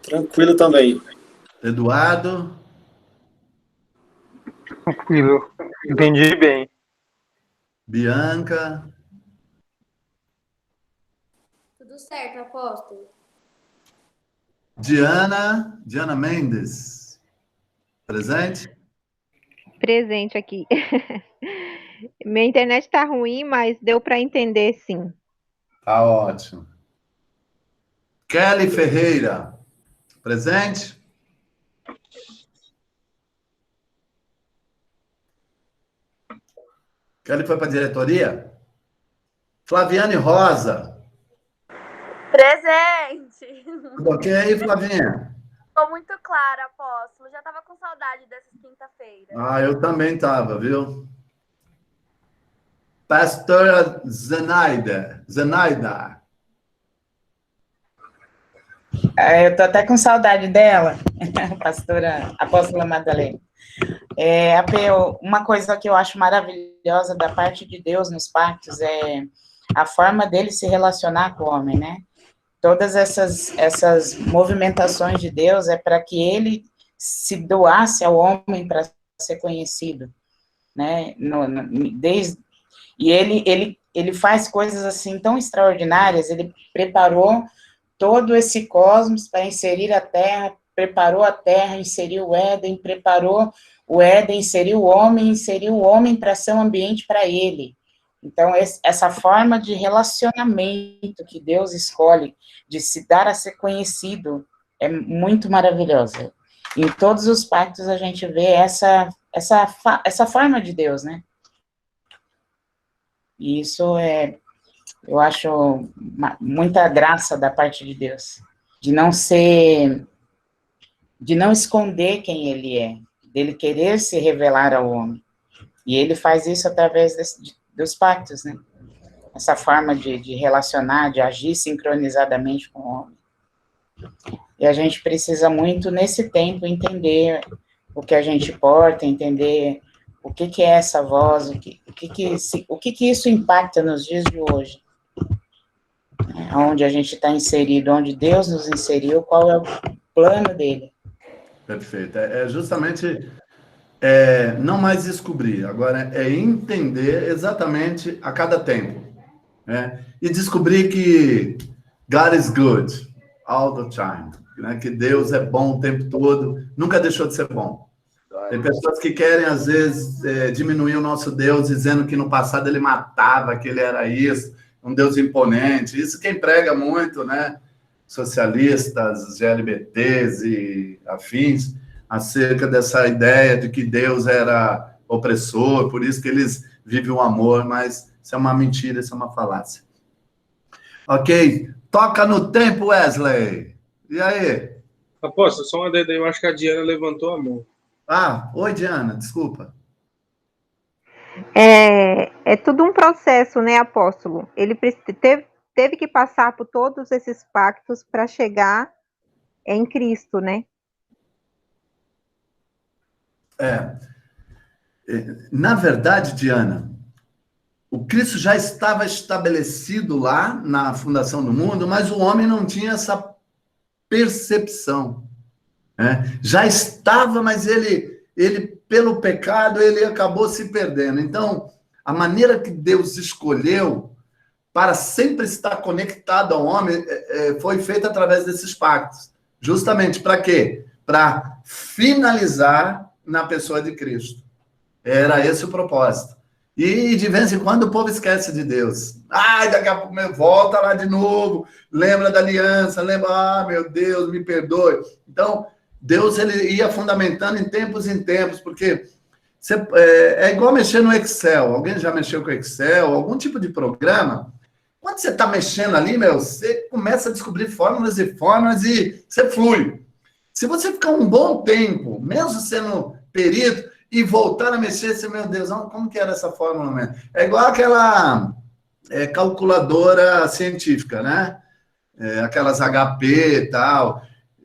Tranquilo também. Eduardo? Tranquilo. Entendi bem. Bianca? Tudo certo, apóstolo. Diana? Diana Mendes? Presente? Presente aqui. Minha internet está ruim, mas deu para entender, sim. Tá ótimo. Kelly Ferreira? Presente? Kelly foi para a diretoria? Flaviane Rosa? Presente! Tudo ok, Flavinha? Estou muito clara, apóstolo. Já estava com saudade dessas quinta-feiras. Ah, eu também estava, viu? Pastora Zenaida. Eu tô até com saudade dela, pastora apóstola Madalena. Uma coisa que eu acho maravilhosa da parte de Deus nos pactos é a forma dele se relacionar com o homem, né? Todas essas movimentações de Deus é para que ele se doasse ao homem para ser conhecido, né? E ele faz coisas assim tão extraordinárias, ele preparou todo esse cosmos para inserir a Terra, preparou a Terra, inseriu o Éden, preparou o Éden, inseriu o homem para ser um ambiente para ele. Então, essa forma de relacionamento que Deus escolhe, de se dar a ser conhecido, é muito maravilhosa. Em todos os pactos a gente vê essa forma de Deus, né? E isso eu acho muita graça da parte de Deus, de não esconder quem ele é, dele querer se revelar ao homem. E ele faz isso através dos pactos, né? Essa forma de relacionar, de agir sincronizadamente com o homem. E a gente precisa muito, nesse tempo, entender o que a gente porta, entender o que é essa voz, o que isso impacta nos dias de hoje. Onde a gente está inserido, onde Deus nos inseriu, qual é o plano dele. Perfeito. É justamente não mais descobrir, agora é entender exatamente a cada tempo. Né? E descobrir que God is good all the time. Né? Que Deus é bom o tempo todo, nunca deixou de ser bom. Tem pessoas que querem, às vezes, diminuir o nosso Deus, dizendo que no passado ele matava, que ele era isso, um Deus imponente. Isso quem prega muito, né? Socialistas, GLBTs e afins, acerca dessa ideia de que Deus era opressor, por isso que eles vivem o amor, mas isso é uma mentira, isso é uma falácia. Ok, toca no tempo, Wesley. E aí? Apóstolo, só uma ideia, eu acho que a Diana levantou a mão. Ah, oi, Diana, desculpa. É tudo um processo, né, apóstolo? Ele teve que passar por todos esses pactos para chegar em Cristo, né? Na verdade, Diana, o Cristo já estava estabelecido lá na fundação do mundo, mas o homem não tinha essa percepção. Né? Já estava, mas ele, pelo pecado, ele acabou se perdendo. Então, a maneira que Deus escolheu para sempre estar conectado ao homem foi feita através desses pactos. Justamente para quê? Para finalizar na pessoa de Cristo. Era esse o propósito. E de vez em quando o povo esquece de Deus. Daqui a pouco volta lá de novo, lembra da aliança, lembra, meu Deus, me perdoe. Então, Deus ele ia fundamentando em tempos, porque é igual mexer no Excel. Alguém já mexeu com Excel? Algum tipo de programa? Quando você está mexendo ali, você começa a descobrir fórmulas e você flui. Se você ficar um bom tempo, mesmo sendo perito, e voltar a mexer, você, meu Deus, como que era essa fórmula mesmo? É igual aquela calculadora científica, né? Aquelas HP e tal.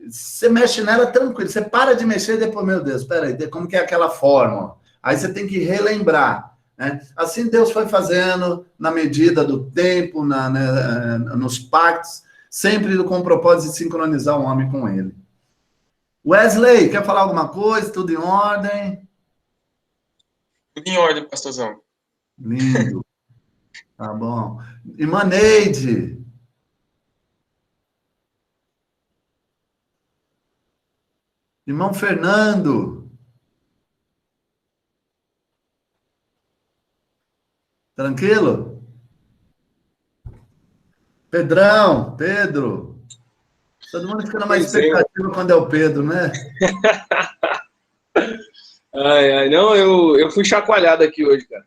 Você mexe nela tranquilo, você para de mexer e depois, meu Deus, peraí, como que é aquela fórmula? Aí você tem que relembrar. Né? Assim Deus foi fazendo na medida do tempo, nos pactos, sempre com o propósito de sincronizar o homem com ele. Wesley, quer falar alguma coisa? Tudo em ordem? Tudo em ordem, pastorzão. Lindo. Tá bom. Irmã Neide. Irmão Fernando. Tranquilo? Pedro. Todo mundo fica numa expectativa quando é o Pedro, né? Não, eu fui chacoalhado aqui hoje, cara.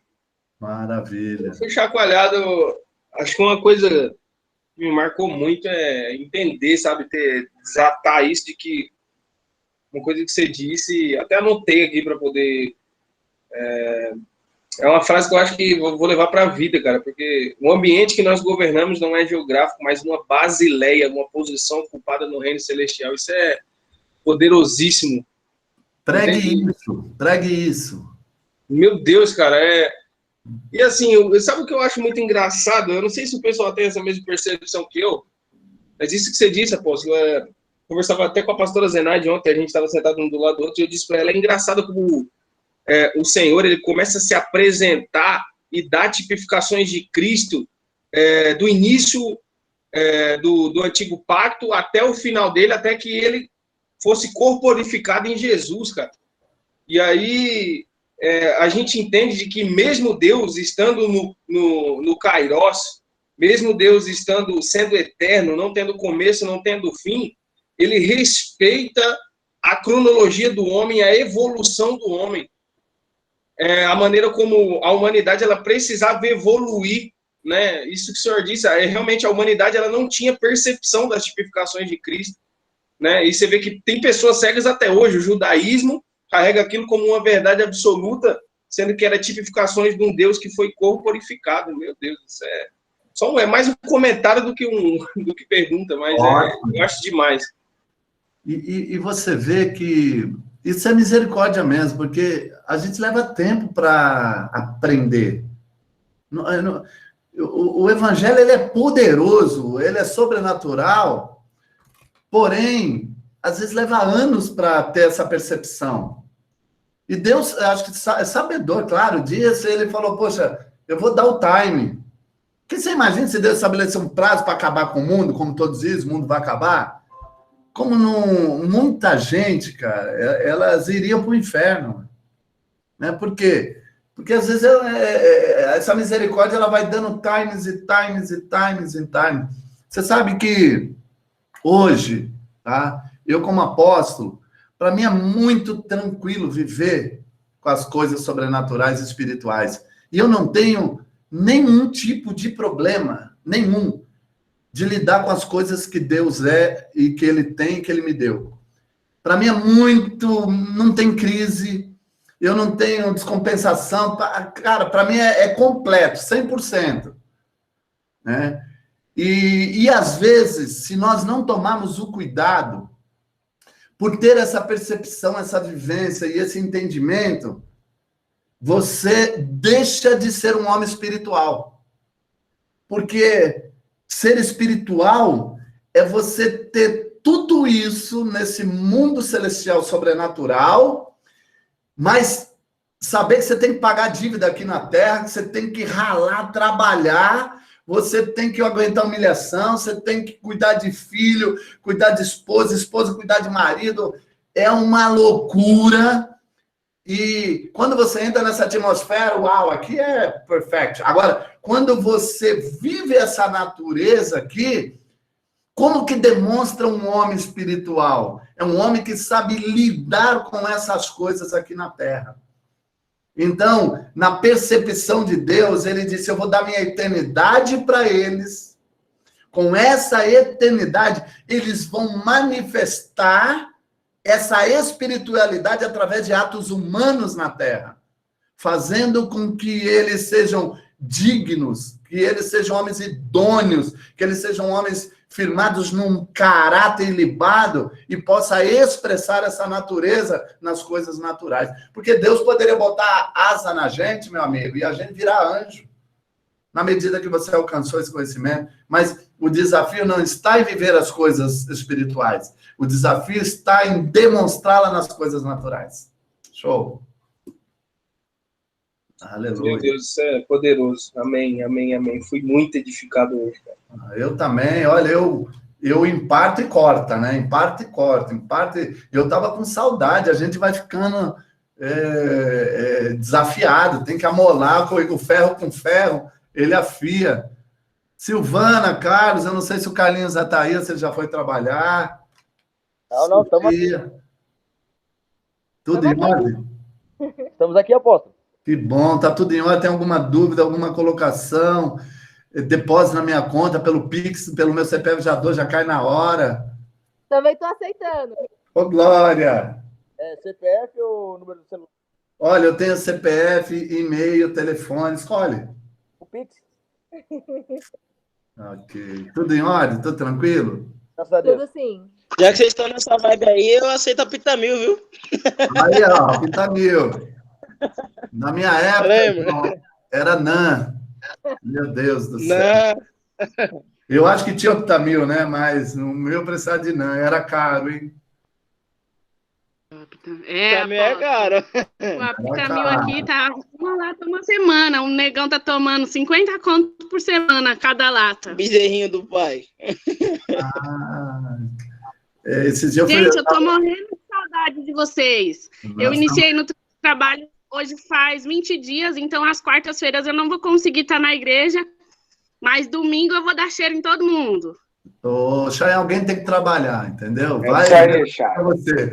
Maravilha. Eu fui chacoalhado, acho que uma coisa que me marcou muito é entender, sabe, desatar isso de que uma coisa que você disse, até anotei aqui para poder... É uma frase que eu acho que eu vou levar para a vida, cara, porque o ambiente que nós governamos não é geográfico, mas uma basileia, uma posição ocupada no reino celestial. Isso é poderosíssimo. Pregue isso. Meu Deus, cara, E assim, sabe o que eu acho muito engraçado? Eu não sei se o pessoal tem essa mesma percepção que eu, mas isso que você disse, apóstolo, conversava até com a pastora Zenaide ontem, a gente estava sentado um do lado do outro, e eu disse para ela, é engraçado como o Senhor, ele começa a se apresentar e dar tipificações de Cristo do início do Antigo Pacto até o final dele, até que ele fosse corporificado em Jesus, cara. E aí a gente entende de que mesmo Deus estando no Kairos, mesmo Deus sendo eterno, não tendo começo, não tendo fim, ele respeita a cronologia do homem, a evolução do homem. A maneira como a humanidade ela precisava evoluir, né? Isso que o senhor disse, realmente a humanidade ela não tinha percepção das tipificações de Cristo, né? E você vê que tem pessoas cegas até hoje. O judaísmo carrega aquilo como uma verdade absoluta, sendo que era tipificações de um Deus que foi corporificado. Meu Deus, isso é mais um comentário do que pergunta, mas eu acho demais. E você vê que isso é misericórdia mesmo, porque a gente leva tempo para aprender. O evangelho ele é poderoso, ele é sobrenatural, porém, às vezes leva anos para ter essa percepção. E Deus, acho que é sabedor, claro, disso, ele falou, poxa, eu vou dar o time. Porque você imagina se Deus estabeleceu um prazo para acabar com o mundo, como todos dizem, o mundo vai acabar? Como muita gente, cara, elas iriam para o inferno. Né? Por quê? Porque às vezes essa misericórdia ela vai dando times. Você sabe que hoje, tá? Eu como apóstolo, para mim é muito tranquilo viver com as coisas sobrenaturais e espirituais. E eu não tenho nenhum tipo de problema, nenhum, de lidar com as coisas que Deus é e que Ele tem e que Ele me deu. Para mim é muito... Não tem crise, eu não tenho descompensação. Cara, para mim é completo, 100%. Né? E às vezes, se nós não tomarmos o cuidado, por ter essa percepção, essa vivência e esse entendimento, você deixa de ser um homem espiritual. Porque ser espiritual é você ter tudo isso nesse mundo celestial sobrenatural, mas saber que você tem que pagar dívida aqui na Terra, que você tem que ralar, trabalhar, você tem que aguentar humilhação, você tem que cuidar de filho, cuidar de esposa cuidar de marido. É uma loucura. E quando você entra nessa atmosfera, uau, aqui é perfect. Agora, quando você vive essa natureza aqui, como que demonstra um homem espiritual? É um homem que sabe lidar com essas coisas aqui na Terra. Então, na percepção de Deus, ele disse, eu vou dar minha eternidade para eles. Com essa eternidade, eles vão manifestar essa espiritualidade através de atos humanos na Terra, fazendo com que eles sejam dignos, que eles sejam homens idôneos, que eles sejam homens firmados num caráter ilibado e possa expressar essa natureza nas coisas naturais. Porque Deus poderia botar asa na gente, meu amigo, e a gente virar anjo, na medida que você alcançou esse conhecimento. Mas o desafio não está em viver as coisas espirituais. O desafio está em demonstrá-la nas coisas naturais. Show. Aleluia. Meu Deus, isso é poderoso. Amém, amém, amém. Fui muito edificado hoje, cara. Eu também. Olha, eu em parte corta, né? Em parte corta. Em parte... Eu estava com saudade. A gente vai ficando desafiado. Tem que amolar o ferro com ferro. Ele afia. Silvana, Carlos, eu não sei se o Carlinhos já está aí, se ele já foi trabalhar. Não, estamos aqui. Tudo em ordem? Estamos aqui, apóstolo. Que bom, tá tudo em ordem. Tem alguma dúvida, alguma colocação? Depósito na minha conta, pelo Pix, pelo meu CPF já cai na hora. Também estou aceitando. Ô, Glória! CPF ou número do celular? Olha, eu tenho CPF, e-mail, telefone, escolhe. O Pix? Ok. Tudo em ordem? Tudo tranquilo? Graças a Deus. Tudo sim. Já que vocês estão nessa vibe aí, eu aceito a Pitamil, viu? Aí, ó, Pitamil. Na minha época, era NAN. Meu Deus do céu. Não. Eu acho que tinha Pitamil, né? Mas o meu precisava de NAN. Era caro, hein? Pitamil é caro. A Pitamil aqui tá uma lata uma semana. O negão tá tomando 50 conto por semana cada lata. Bezerrinho do pai. Esses dias Gente, eu tô morrendo de saudade de vocês. Nossa. Eu iniciei no trabalho hoje faz 20 dias, então às quartas-feiras eu não vou conseguir estar na igreja, mas domingo eu vou dar cheiro em todo mundo. Ô, Chay, alguém tem que trabalhar, entendeu? Vai deixar você.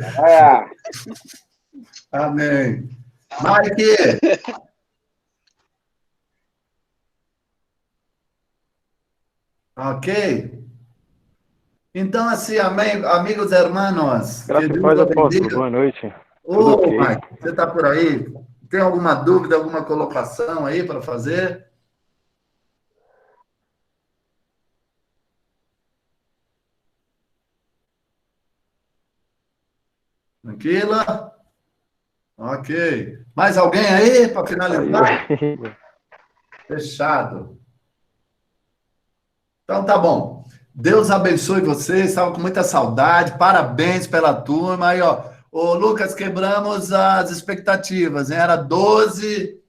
Amém. Mike! Ok? Então, assim, amém, amigos hermanos. Graças apóstolo. Boa noite. Ô, okay. Mike, você está por aí? Tem alguma dúvida, alguma colocação aí para fazer? Tranquila? Ok. Mais alguém aí para finalizar? Fechado. Então, tá bom. Deus abençoe vocês. Estava com muita saudade. Parabéns pela turma. Aí, ó. Ô, Lucas, quebramos as expectativas, hein? Era 12,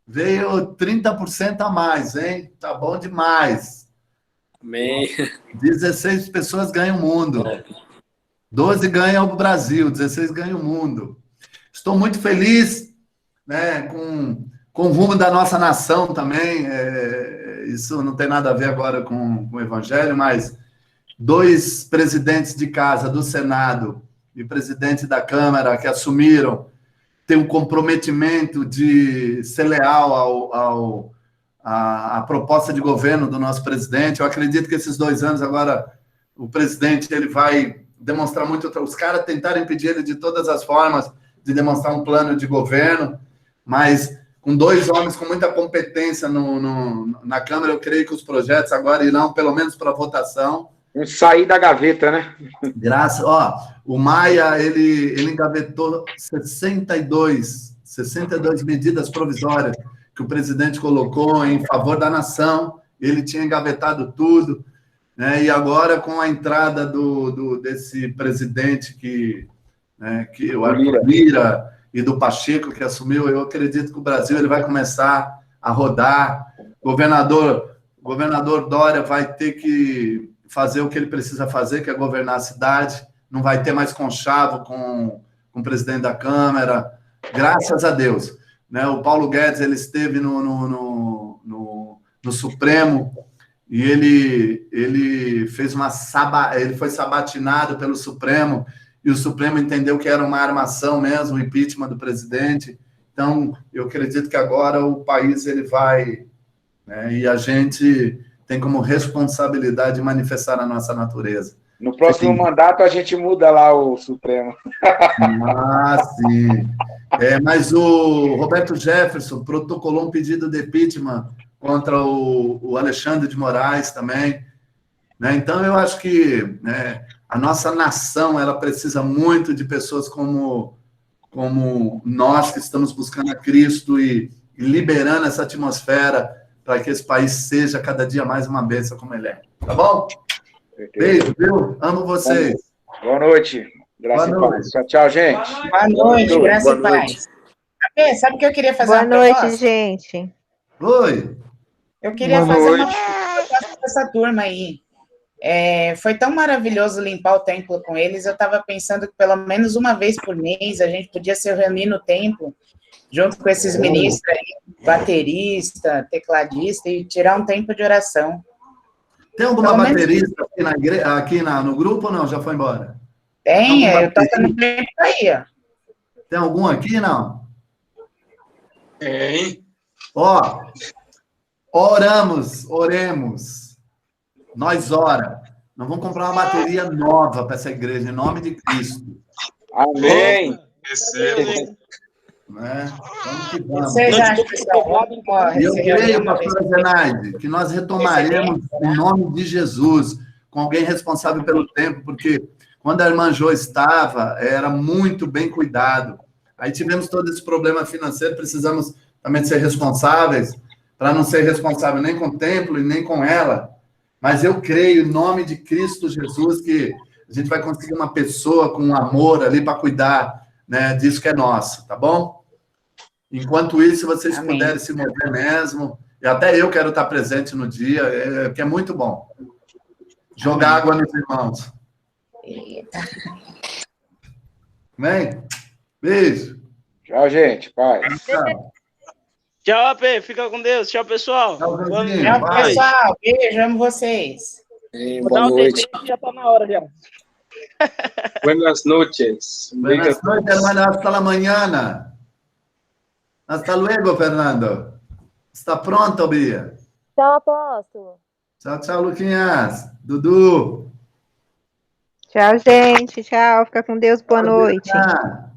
veio 30% a mais, hein? Tá bom demais. Amém. 16 pessoas ganham o mundo. 12 ganham o Brasil, 16 ganham o mundo. Estou muito feliz, né, com o rumo da nossa nação também. Isso não tem nada a ver agora com o Evangelho, mas 2 presidentes de casa do Senado e presidente da Câmara que assumiram, tem um comprometimento de ser leal à proposta de governo do nosso presidente. Eu acredito que esses 2 anos agora, o presidente ele vai demonstrar muito... Os caras tentaram impedir ele de todas as formas de demonstrar um plano de governo, mas com 2 homens com muita competência na Câmara, eu creio que os projetos agora irão, pelo menos para votação, Um sair da gaveta, né? Graças, ó, o Maia, ele engavetou 62 medidas provisórias que o presidente colocou em favor da nação, ele tinha engavetado tudo, né? E agora, com a entrada desse presidente que o Arthur Lira e do Pacheco, que assumiu, eu acredito que o Brasil ele vai começar a rodar. Governador Dória vai ter que fazer o que ele precisa fazer, que é governar a cidade, não vai ter mais conchavo com o presidente da Câmara, graças a Deus. Né? O Paulo Guedes ele esteve no Supremo e ele fez ele foi sabatinado pelo Supremo, e o Supremo entendeu que era uma armação mesmo, o impeachment do presidente. Então, eu acredito que agora o país ele vai, né, e a gente tem como responsabilidade manifestar a nossa natureza. No próximo mandato a gente muda lá o Supremo. Ah, sim. Mas o Roberto Jefferson protocolou um pedido de impeachment contra o Alexandre de Moraes também. Né? Então, eu acho que a nossa nação ela precisa muito de pessoas como nós, que estamos buscando a Cristo e liberando essa atmosfera para que esse país seja cada dia mais uma bênção como ele é. Tá bom? Beijo, viu? Amo vocês. Boa noite. Graças e paz. Tchau, tchau, gente. Boa noite, graças e paz. Sabe o que eu queria fazer? Boa noite, gente. Oi. Eu queria fazer uma pergunta para essa turma aí. Foi tão maravilhoso limpar o templo com eles, eu estava pensando que pelo menos uma vez por mês a gente podia se reunir no templo, junto com esses ministros aí, baterista, tecladista, e tirar um tempo de oração. Tem alguma baterista aqui no grupo ou não? Já foi embora? Tem, eu tô no tempo aí, ó. Tem algum aqui, não? Tem. Ó, oremos. Nós ora. Nós vamos comprar uma bateria nova para essa igreja, em nome de Cristo. Amém. Recebo. Né? Vamos que vamos. Vocês acham que eu creio, pastora Zenaide, que nós retomaremos em nome de Jesus, com alguém responsável pelo tempo, porque quando a irmã Jo estava, era muito bem cuidado. Aí tivemos todo esse problema financeiro, precisamos também ser responsáveis, para não ser responsável nem com o templo e nem com ela. Mas eu creio, em nome de Cristo Jesus, que a gente vai conseguir uma pessoa com amor ali para cuidar, né, disso que é nosso, tá bom? Enquanto isso, vocês Amém. puderem se mover mesmo, e até eu quero estar presente no dia, que é muito bom. Jogar água nos irmãos. Amém? Beijo. Tchau, gente. Paz. Tchau. Tchau, AP. Fica com Deus. Tchau, pessoal. Tchau, Boa noite. Tchau, pessoal. Beijo, amo vocês. Vou dar um tempinho que já tá na hora já. Buenas noches. Buenas noches, hermano. Hasta la mañana. Hasta luego, Fernando. Está pronto, Bia? Tchau, apóstolo. Tchau, tchau, Luquinhas. Dudu. Tchau, gente. Tchau. Fica com Deus. Boa noite. Tchau.